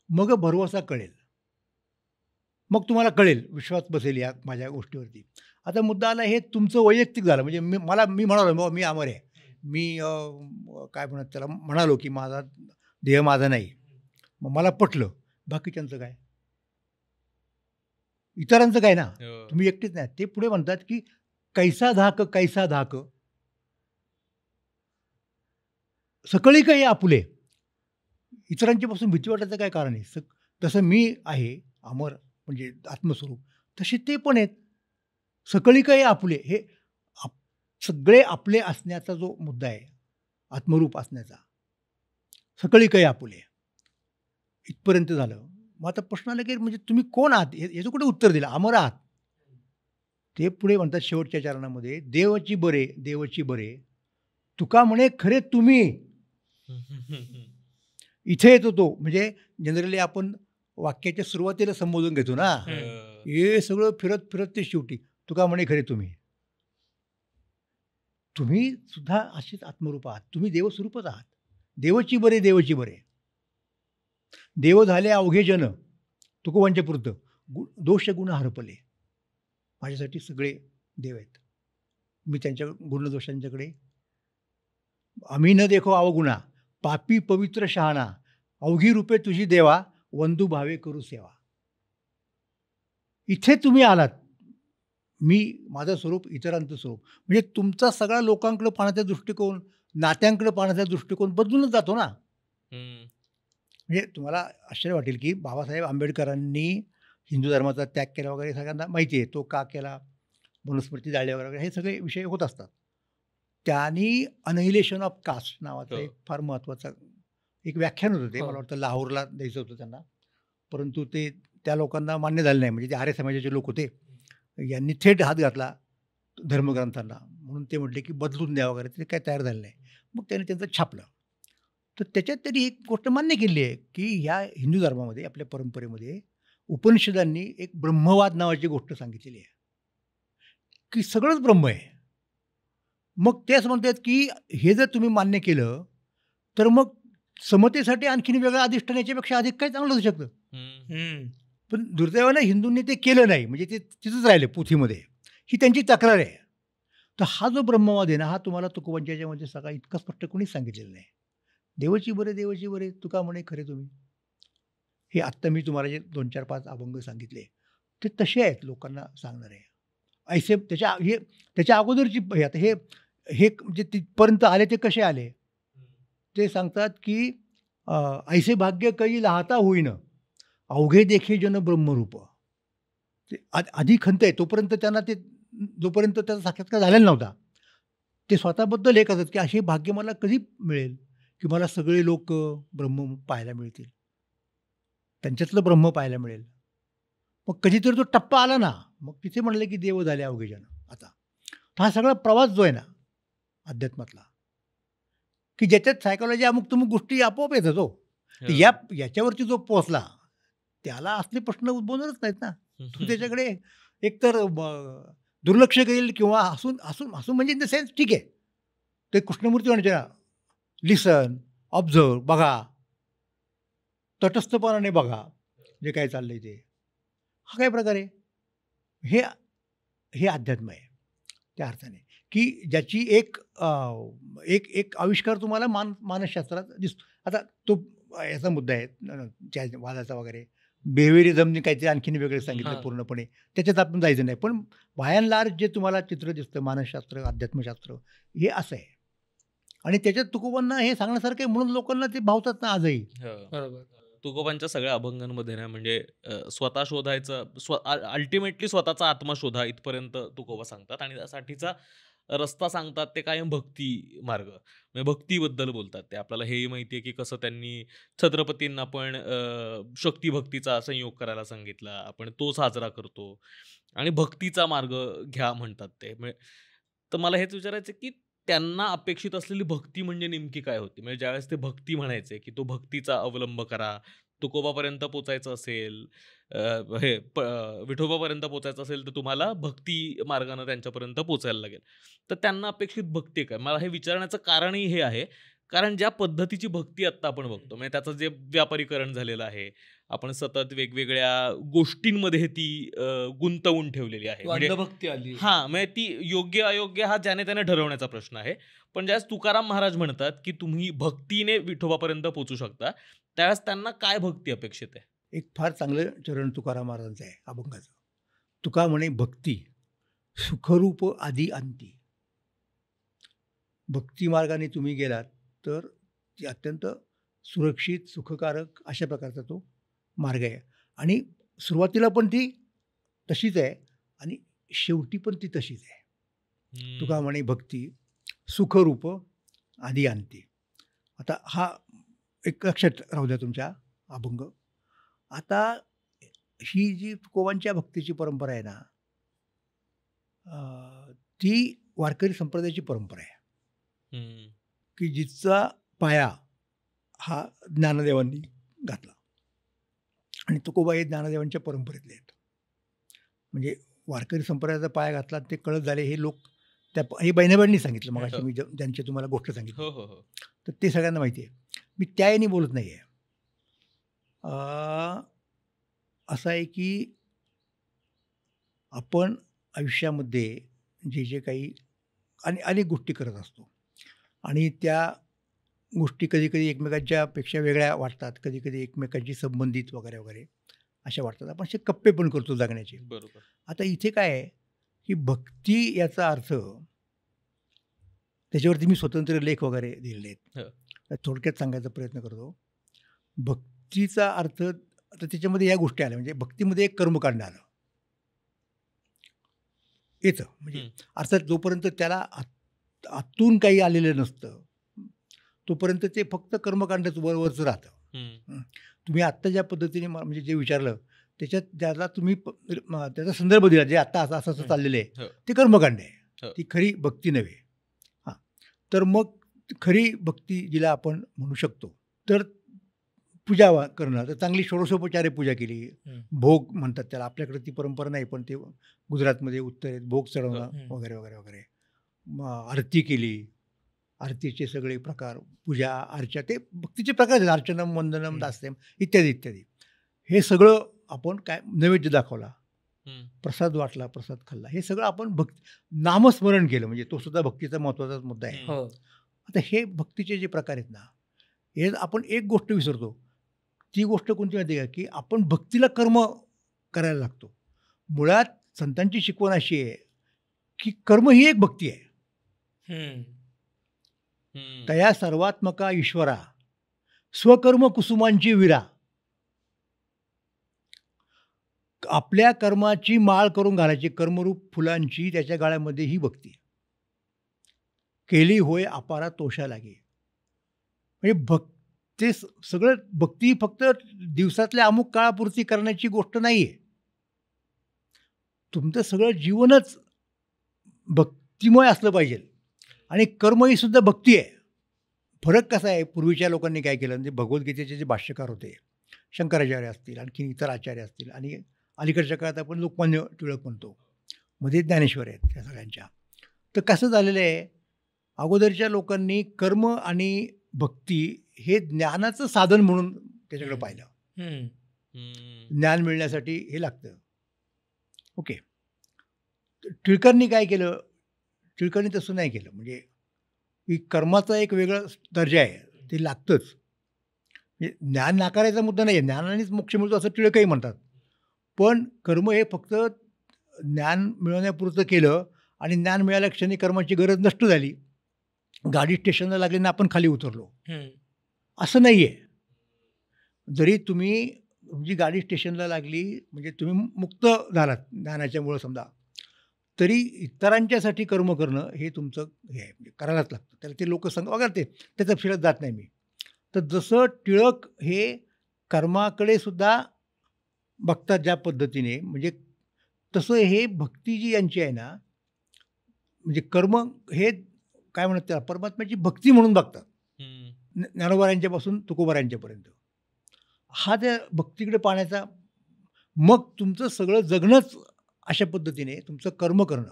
मग भरवसा कळेल. मग तुम्हाला कळेल, विश्वास बसेल या माझ्या गोष्टीवरती. आता मुद्दा आला, हे तुमचं वैयक्तिक झालं, म्हणजे मी म्हणालो बाबा मी अमर आहे, मी काय म्हणत त्याला म्हणालो की माझा देह माझा नाही, मग मला पटलं. बाकीच्यांचं काय, इतरांचं काय ना, तुम्ही एकटेच नाही. ते पुढे म्हणतात की कैसा धाक, कैसा धाक, सकळी काही आपुले. इतरांच्या पासून भीती वाटायचं काय कारण आहे? तसं मी आहे अमर, म्हणजे आत्मस्वरूप, तसे ते पण आहेत. सकळी काही आपुले, हे सगळे आपले असण्याचा जो मुद्दा आहे, आत्मरूप असण्याचा, सकळी काही आपुले, इथपर्यंत झालं. मग आता प्रश्न आला की म्हणजे तुम्ही कोण आहात, याचं कुठे उत्तर दिलं? अमर आहात. ते पुढे म्हणतात शेवटच्या चरणामध्ये, देवची बरे, देवची बरे, तुका म्हणे खरे तुम्ही. इथे येतो तो, म्हणजे जनरली आपण वाक्याच्या सुरुवातीला संबोधन घेतो ना, हे सगळं फिरत फिरत ते शेवटी तुका म्हणे खरे तुम्ही. तुम्ही सुद्धा अशीच आत्मरूप आहात, तुम्ही देवस्वरूपच आहात. देवची बरे, देवची बरे, देव झाले अवघे जन, तुकोबांच्या पुरतं, दोष गुण हरपले. माझ्यासाठी सगळे देव आहेत, मी त्यांच्या गुणदोषांच्याकडे. आम्ही न देखो अवगुणा, पापी पवित्र शहाणा, अवघी रूपे तुझी देवा, वंदू भावे करू सेवा. इथे तुम्ही आलात, मी माझं स्वरूप, इतरांचं स्वरूप, म्हणजे तुमचा सगळा लोकांकडे पाहण्याचा दृष्टिकोन, नात्यांकडे पाहण्याचा दृष्टिकोन बदलूनच जातो ना. म्हणजे तुम्हाला आश्चर्य वाटेल की बाबासाहेब आंबेडकरांनी हिंदू धर्माचा त्याग केला वगैरे सगळ्यांना माहिती आहे. तो का केला, मनुस्मृती जाळली वगैरे, हे सगळे विषय होत असतात. त्यांनी अनहिलेशन ऑफ कास्ट नावाचं एक फार महत्त्वाचं एक व्याख्यान होतं. ते मला वाटतं लाहोरला द्यायचं होतं त्यांना, परंतु ते त्या लोकांना मान्य झालं नाही. म्हणजे ते आर्य समाजाचे लोक होते, यांनी थेट हात घातला धर्मग्रंथांना, म्हणून ते म्हटले की बदलून द्या वगैरे, ते काय तयार झालं नाही. मग त्यांनी त्यांचं छापलं. तर त्याच्यात त्यांनी एक गोष्ट मान्य केली आहे की ह्या हिंदू धर्मामध्ये, आपल्या परंपरेमध्ये उपनिषदांनी एक ब्रह्मवाद नावाची गोष्ट सांगितलेली आहे की सगळंच ब्रह्म आहे. मग ते असं म्हणतात की हे जर तुम्ही मान्य केलं तर मग समतेसाठी आणखीन वेगळं अधिष्ठान याच्यापेक्षा अधिक काय चांगलं होऊ शकतं. पण दुर्दैवानं हिंदूंनी ते केलं नाही, म्हणजे ते तिथंच राहिले पोथीमध्ये, ही त्यांची तक्रार आहे. तर हा जो ब्रह्मवाद आहे ना, हा तुम्हाला तुकोबांच्या याच्यामध्ये सगळा इतका स्पष्ट कोणीच सांगितलेलं नाही. देवची बरे, देवची बरे, तुका म्हणे खरे तुम्ही. हे आत्ता मी तुम्हाला जे 2, 4, 5 अभंग सांगितले ते तसे आहेत, लोकांना सांगणार आहे. ऐसे त्याच्या अगोदरची आता हे म्हणजे तिथपर्यंत आले ते कसे आले ते सांगतात की ऐसे भाग्य काही लाहता होईन, अवघे देखे जन ब्रह्मरूप. ते आधी खंत आहे, तोपर्यंत त्यांना ते, जोपर्यंत त्याचा साक्षात्कार झालेला नव्हता, ते स्वतःबद्दल हे करतात की असे भाग्य मला कधी मिळेल, की मला सगळे लोक ब्रह्म पाहायला मिळतील, त्यांच्यातलं ब्रह्म पाहायला मिळेल. मग कधीतरी तो टप्पा आला ना, मग तिथे म्हणले की देव झाले अवघेजन. आता हा सगळा प्रवास जो आहे ना अध्यात्मातला, की ज्याच्यात सायकॉलॉजी अमुक तमुक गोष्टी आपोआप येतात हो. तर याच्यावरती जो पोहोचला त्याला असले प्रश्न उद्भवणारच नाहीत ना. तो त्याच्याकडे एकतर दुर्लक्ष करेल किंवा हसून हसून हसून म्हणजे इन द सेन्स ठीक आहे, ते कृष्णमूर्ती म्हणायचे ना, लिसन, ऑब्झर्व, बघा, तटस्थपणाने बघा जे काय चाललंय ते. हा काय प्रकार आहे? हे हे अध्यात्म आहे त्या अर्थाने, की ज्याची एक एक आविष्कार तुम्हाला मानसशास्त्रात दिसतो. आता तो याचा मुद्दा आहे वादाचा वगैरे, बिहेवियरिझमने काहीतरी आणखीन वेगळं सांगितलं पूर्णपणे, त्याच्यात आपण जायचं नाही. पण बाय अँड लार्ज जे तुम्हाला चित्र दिसतं मानसशास्त्र, अध्यात्मशास्त्र हे असं आहे. आणि त्याच्यात तुकोबांना हे सांगण्यासारखं आहे म्हणून लोकांना ते भावतात ना आजही. बरोबर. तुकोबांच्या सगळ्या अभंगांमध्ये ना म्हणजे स्वतः शोधायचं, अल्टिमेटली स्वतःचा आत्मा शोधा इथपर्यंत तुकोबा सांगतात. आणि त्यासाठीचा रस्ता सांगतात ते कायम भक्ती मार्ग, म्हणजे भक्तीबद्दल बोलतात ते. आपल्याला हेही माहिती आहे की कसं त्यांनी छत्रपतींना पण शक्ती भक्तीचा संयोग करायला सांगितला, आपण तो साजरा करतो आणि भक्तीचा मार्ग घ्या म्हणतात ते. तर मला हेच विचारायचं की त्यांना अपेक्षित असलेली भक्ती म्हणजे नेमकी काय होती? म्हणजे ज्यावेळेस ते भक्ती म्हणायचे की तो भक्तीचा अवलंब करा, तुकोबापर्यंत पोचायचं असेल, विठोबापर्यंत पोचायचं असेल, तर तुम्हाला भक्ती मार्गाने त्यांच्यापर्यंत पोचायला लागेल. तर त्यांना अपेक्षित भक्ती काय? मला हे विचारण्याचं कारणही हे आहे, कारण ज्या पद्धतीची भक्ती आत्ता आपण बघतो, म्हणजे त्याचं जे व्यापारीकरण झालेलं आहे, आपण सतत वेगवेगळ्या गोष्टींमध्ये ती गुंतवून ठेवलेली आहे. म्हणजे अंधभक्ती आली. म्हणजे ती योग्य अयोग्य हा ज्याने त्याने ठरवण्याचा प्रश्न आहे. पण ज्यावेळेस तुकाराम महाराज म्हणतात की तुम्ही भक्तीने विठोबापर्यंत पोहोचू शकता, त्यावेळेस त्यांना काय भक्ती अपेक्षित आहे? एक फार चांगलं चरण तुकाराम महाराजांचं आहे अभंगाचं. तुका म्हणे भक्ती सुखरूप आदी अंती. भक्ती मार्गाने तुम्ही गेलात तर ती अत्यंत सुरक्षित, सुखकारक अशा प्रकारचा तो मार्ग आहे. आणि सुरुवातीला पण ती तशीच आहे आणि शेवटी पण ती तशीच आहे. तुका म्हणे भक्ती सुखरूप आदी अंती. आता हा एक लक्षात राहू द्या तुमच्या अभंग. आता ही जी तुकोबांच्या भक्तीची परंपरा आहे ना, ती वारकरी संप्रदायाची परंपरा आहे, की जिचा पाया हा ज्ञानदेवांनी घातला. आणि तुकोबा हे ज्ञानदेवांच्या परंपरेतले आहेत. म्हणजे वारकरी संप्रदायाचा पाया घातला ते कळत झाले हे लोक. हे बहिणाबाईंनी सांगितलं मग मी ज्यांची तुम्हाला गोष्ट सांगितली, तर ते सगळ्यांना माहिती आहे. मी त्या याने बोलत नाही आहे. असं आहे की आपण आयुष्यामध्ये जे काही अनेक गोष्टी करत असतो आणि त्या गोष्टी कधी कधी एकमेकांच्या पेक्षा वेगळ्या वाटतात, कधी कधी एकमेकांशी संबंधित वगैरे वगैरे अशा वाटतात. आपण असे कप्पे पण करतो जगण्याचे. बरोबर. आता इथे काय आहे की भक्ती याचा अर्थ, त्याच्यावरती मी स्वतंत्र लेख वगैरे दिलेले आहेत, थोडक्यात सांगायचा प्रयत्न करतो. भक्तीचा अर्थ आता त्याच्यामध्ये या गोष्टी आल्या, म्हणजे भक्तीमध्ये एक कर्मकांड आलं येतं. म्हणजे अर्थात जोपर्यंत त्याला आतून काही आलेलं नसतं तोपर्यंत ते फक्त कर्मकांडच वरवरचं राहतं. तुम्ही आत्ता ज्या पद्धतीने म्हणजे जे विचारलं त्याच्यात ज्याला तुम्ही त्याचा संदर्भ दिला, जे आत्ता असं असं चाललेलं आहे ते कर्मकांड आहे, ती खरी भक्ती नव्हे. हां, तर मग खरी भक्ती जिला आपण म्हणू शकतो तर पूजा करणं, तर चांगली षोडशोपचारे पूजा केली, भोग म्हणतात त्याला, आपल्याकडे ती परंपरा नाही पण ते गुजरातमध्ये उत्तरेत भोग चढवणं वगैरे वगैरे वगैरे, आरती केली, आरतीचे सगळे प्रकार, पूजा अर्चा, ते भक्तीचे प्रकार आहेत, अर्चनम, वंदनम, दास्यम इत्यादी इत्यादी. हे सगळं आपण काय नैवेद्य दाखवला, प्रसाद वाटला, प्रसाद खाल्ला, हे सगळं आपण नामस्मरण केलं, म्हणजे तो सुद्धा भक्तीचा महत्त्वाचा मुद्दा आहे. आता हे भक्तीचे जे प्रकार आहेत ना, हे आपण एक गोष्ट विसरतो. ती गोष्ट कोणती माहिती आहे का, की आपण भक्तीला कर्म करायला लागतो. मुळात संतांची शिकवण अशी आहे की कर्म ही एक भक्ती आहे. तया सर्वात्मका ईश्वरा स्वकर्म कुसुमांची विरा. आपल्या कर्माची माळ करून घालायची, कर्मरूप फुलांची त्याच्या गाळ्यामध्ये ही भक्ती केली होय अपारा तोषा लागे. म्हणजे ते सगळं भक्ती फक्त दिवसातल्या अमुक काळापुरती करण्याची गोष्ट नाही आहे. तुमचं सगळं जीवनच भक्तिमय असलं पाहिजे आणि कर्म ही सुद्धा भक्ती आहे. फरक कसा आहे, पूर्वीच्या लोकांनी काय केलं म्हणजे भगवद्गीतेचे जे भाष्यकार होते, शंकराचार्य असतील, आणखी इतर आचार्य असतील, आणि अलीकडच्या काळात आपण लोकमान्य टिळक म्हणतो, मध्ये ज्ञानेश्वर आहेत त्या सगळ्यांच्या. तर कसं झालेलं आहे, अगोदरच्या लोकांनी कर्म आणि भक्ती हे ज्ञानाचं साधन म्हणून त्याच्याकडे पाहिलं. ज्ञान मिळण्यासाठी हे लागतं. ओके. टिळकांनी काय केलं, टिळकांनी तसं नाही केलं. म्हणजे की कर्माचा एक वेगळा दर्जा आहे, ते लागतंच. म्हणजे ज्ञान नाकारायचा मुद्दा नाही आहे, ज्ञानानेच मोक्ष मिळतो असं टिळकही म्हणतात. पण कर्म हे फक्त ज्ञान मिळवण्यापुरतं केलं आणि ज्ञान मिळाल्या क्षणी कर्माची गरज नष्ट झाली, गाडी स्टेशनला लागली ना आपण खाली उतरलो, असं नाही आहे. जरी तुमची गाडी स्टेशनला लागली म्हणजे तुम्ही मुक्त झालात ज्ञानाच्यामुळं समजा, तरी इतरांच्यासाठी कर्म करणं हे तुमचं हे आहे, म्हणजे करायलाच लागतं. त्याला ते लोक सांग वगैरे त्याचं फिरत जात नाही मी. तर जसं टिळक हे कर्माकडे सुद्धा बघतात ज्या पद्धतीने, म्हणजे तसं हे भक्ती जी यांची आहे ना, म्हणजे कर्म हे काय म्हणतात त्याला, परमात्म्याची भक्ती म्हणून बघतात. ज्ञानोबारांच्यापासून तुकोबारांच्यापर्यंत हा त्या भक्तीकडे पाहण्याचा, मग तुमचं सगळं जगणंच अशा पद्धतीने तुमचं कर्म करणं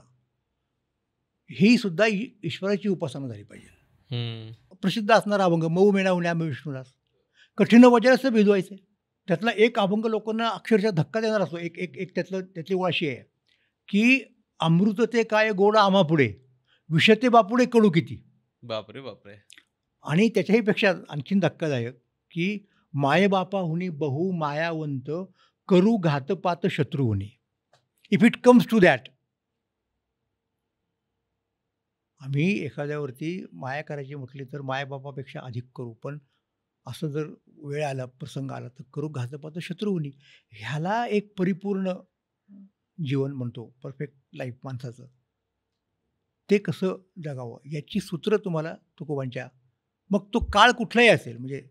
ही सुद्धा ईश्वराची उपासना झाली पाहिजे. प्रसिद्ध असणारा अभंग मऊ मेणा उण्या विष्णुदास, कठीण वज्राचं भिजवायचे, त्यातला एक अभंग लोकांना अक्षरशः धक्का देणार असतो. एक त्यातली ओळ अशी आहे की अमृत ते काय गोड आम्हा पुढे, विषते बापुडे कडू किती. बापरे बापरे. आणि त्याच्याही पेक्षा आणखीन धक्कादायक की मायबापाहुनी बहु मायावंत, करू घातपात शत्रुहुनी. If it comes to that, आम्ही एखाद्यावरती माया करायची म्हटली तर मायबापापेक्षा अधिक करू, पण असं जर वेळ आला, प्रसंग आला तर करू घातपात शत्रुहुनी. ह्याला एक परिपूर्ण जीवन म्हणतो, परफेक्ट लाईफ माणसाचं. ते कसं जगावं याची सूत्र तुम्हाला तुकोबांच्या, मग तो काळ कुठलाही असेल, म्हणजे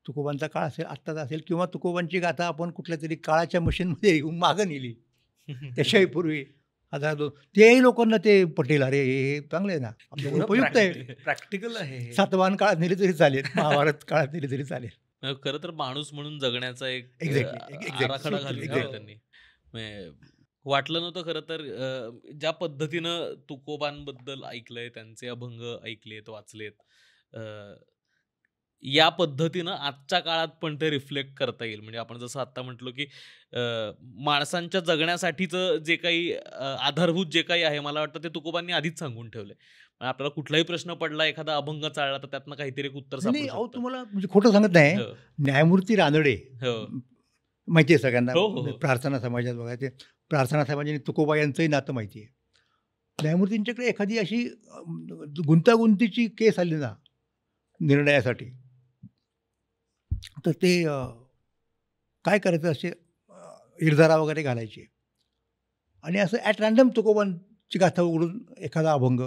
तुकोबांचा काळ असेल, आत्ताचा असेल, किंवा तुकोबांची गाथा आपण कुठल्या तरी काळाच्या मशीनमध्ये येऊन मागं नेली त्याच्याही पूर्वी 1002, तेही लोकांना ते पटेल, अरे हे चांगलं आहे ना, आपल्याला उपयुक्त आहे, प्रॅक्टिकल आहे. सातवाहन काळात नेली तरी चालेल, महाभारत काळात नेली तरी चालेल. खरं तर माणूस म्हणून जगण्याचा एक आराखडा घालून त्यांनी वाटलं नव्हतं. खरं तर ज्या पद्धतीनं तुकोबांबद्दल ऐकलंय, त्यांचे अभंग ऐकलेत, वाचलेत, या पद्धतीनं आजच्या काळात पण ते रिफ्लेक्ट करता येईल. म्हणजे आपण जसं आत्ता म्हटलो की माणसांच्या जगण्यासाठीचं जे काही आधारभूत जे काही आहे, मला वाटतं ते तुकोबांनी आधीच सांगून ठेवलंय. आपल्याला कुठलाही प्रश्न पडला, एखादा अभंग चालला, तर त्यातनं काहीतरी एक उत्तर सापडू शकतं. तुम्हाला म्हणजे खोटं सांगत नाही, न्यायमूर्ती रानडे माहिती आहे सगळ्यांना, प्रार्थना समाजात बघा, ते प्रार्थना समाजाने तुकोबा यांचंही नातं माहिती आहे. न्यायमूर्तींच्याकडे एखादी अशी गुंतागुंतीची केस आली ना निर्णयासाठी, तर ते काय करायचं, असे इरधारा वगैरे घालायचे आणि असं ॲट रॅन्डम तुकोबांची गाथा उघडून एखादा अभंग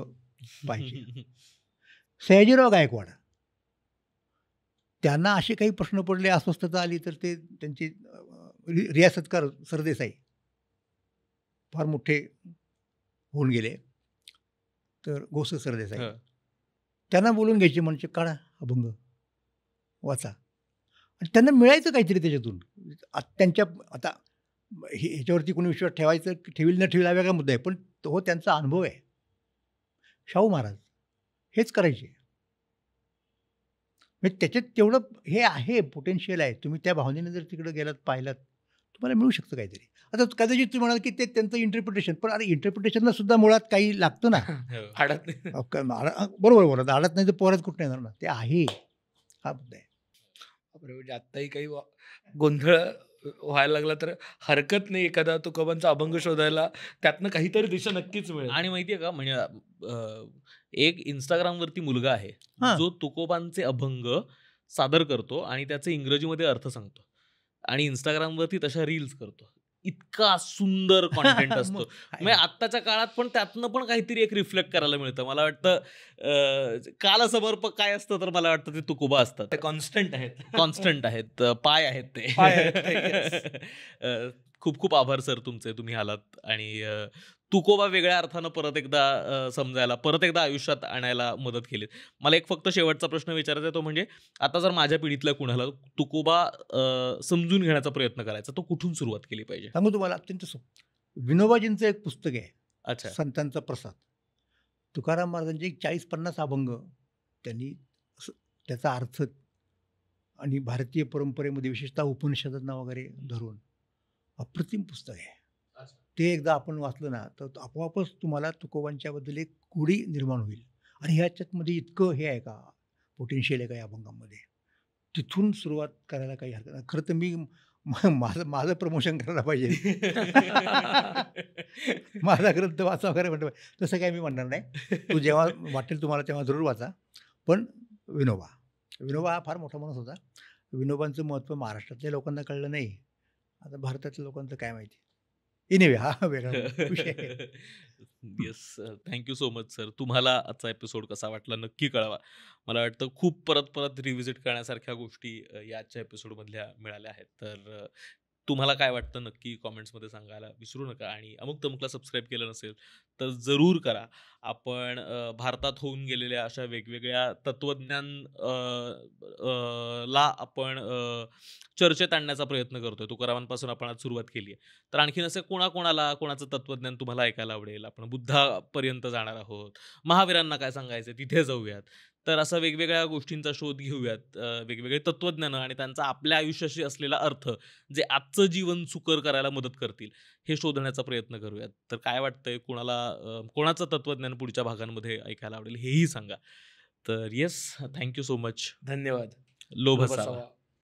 पाहिजे. सयाजीराव गायकवाड, त्यांना असे काही प्रश्न पडले, अस्वस्थता आली, तर ते त्यांची रियासतकार सरदेसाई फार मोठे होऊन गेले, तर गोस सरदेसाई त्यांना बोलून घ्यायचे, म्हणजे काढा अभंग वाचा, आणि त्यांना मिळायचं काहीतरी त्याच्यातून. त्यांच्या आता ह्याच्यावरती कोणी विश्वास ठेवायचं ठेवील न ठेवील हा वेगळा मुद्दा आहे, पण तो त्यांचा अनुभव आहे. शाहू महाराज हेच करायचे, म्हणजे त्याच्यात तेवढं हे आहे, पोटेन्शियल आहे. तुम्ही त्या भावनेने जर तिकडे गेलात, पाहिलात, तुम्हाला मिळू शकतं काहीतरी. आता कदाचित तुम्ही म्हणाल की ते त्यांचं इंटरप्रिटेशन, पण अरे इंटरप्रिटेशनला सुद्धा मुळात काही लागतं ना. आडत नाही, बरोबर, आडत नाही तर पोरात कुठं येणार ना, ते आहे, हा मुद्दा आहे. म्हणजे आत्ताही काही गोंधळ व्हायला लागला तर हरकत नाही, एखादा तुकोबांचा अभंग शोधायला, त्यातनं काहीतरी दिशा नक्कीच मिळेल. आणि माहितीये का, म्हणजे एक इंस्टाग्रामवरती मुलगा आहे जो तुकोबांचे अभंग सादर करतो आणि त्याचे इंग्रजीमध्ये अर्थ सांगतो, आणि इंस्टाग्रामवरती तशा रील्स करतो. इतका सुंदर कॉन्टेंट असतो. मग आहे. म्हणजे आत्ताच्या काळात पण त्यातनं पण काहीतरी एक रिफ्लेक्ट करायला मिळतं. मला वाटतं कालसमर्पक काय असतं तर मला वाटतं ते तुकोबा असतात. ते कॉन्स्टंट आहेत. कॉन्स्टंट आहेत, पाय आहेत ते. पाय आहेत ते, yes. खूप खूप आभार सर तुमचे, तुम्ही आलात आणि तुकोबा वेगळ्या अर्थानं परत एकदा समजायला, परत एकदा आयुष्यात आणायला मदत केली. मला एक फक्त शेवटचा प्रश्न विचारायचा आहे, तो म्हणजे आता जर माझ्या पिढीतल्या कुणाला तुकोबा समजून घेण्याचा प्रयत्न करायचा, तो कुठून सुरुवात केली पाहिजे? सांगू तुम्हाला अत्यंत विनोबाजींचं एक पुस्तक आहे, अच्छा. संतांचा प्रसाद. तुकाराम महाराजांचे 40-50 अभंग त्यांनी त्याचा अर्थ आणि भारतीय परंपरेमध्ये विशेषतः उपनिषदांना वगैरे धरून अप्रतिम पुस्तक आहे. ते एकदा आपण वाचलं ना तर आपोआपच तुम्हाला तुकोबांच्याबद्दल एक गोडी निर्माण होईल. आणि ह्याच्यातमध्ये इतकं हे आहे का, पोटेन्शियल आहे का या अभंगामध्ये, तिथून सुरुवात करायला काही हरकत नाही. खरं तर मी माझं प्रमोशन करायला पाहिजे. माझा ग्रंथ वाचा वगैरे म्हणतो, तसं काही मी म्हणणार नाही. तो जेव्हा वाटेल तुम्हाला तेव्हा जरूर वाचा. पण विनोबा हा फार मोठा माणूस होता. विनोबांचं महत्त्व महाराष्ट्रातल्या लोकांना कळलं नाही, आता भारतातल्या लोकांचं काय माहिती. एनिवे हा वेगळा विषय आहे. Yes, thank you so much sir. तुम्हाला आजचा एपिसोड कसा वाटला नक्की कळवा. मला वाटतं खूप परत परत रिव्हिजिट करण्यासारख्या गोष्टी याच्या एपिसोडमधल्या मिळाल्या आहेत. तर तुम्हाला काय वाटतं नक्की कॉमेंट्समध्ये सांगायला विसरू नका. आणि अमुक तमुकला सबस्क्राईब केलं नसेल तर जरूर करा. आपण भारतात होऊन गेलेल्या अशा वेगवेगळ्या तत्त्वज्ञान ला आपण चर्चेत आणण्याचा प्रयत्न करतोय. तुकारामांपासून आपण आज सुरुवात केली आहे. तर आणखीन असं कोणाकोणाला कोणाचं तत्त्वज्ञान तुम्हाला ऐकायला आवडेल, आपण बुद्धापर्यंत जाणार आहोत, महावीरांना काय सांगायचं तिथे जाऊयात. तर असं वेगवेगळ्या गोष्टींचा शोध घेऊयात, वेगवेगळे तत्त्वज्ञान आणि त्यांचा आपल्या आयुष्याशी असलेला अर्थ, जे आजचं जीवन सुकर करायला मदत करतील, हे शोधण्याचा प्रयत्न करूयात. तर काय वाटतंय, कोणाचं तत्त्वज्ञान पुढच्या भागांमध्ये ऐकायला आवडेल हेही सांगा. तर येस, थँक्यू सो मच. धन्यवाद. लोभ असावा.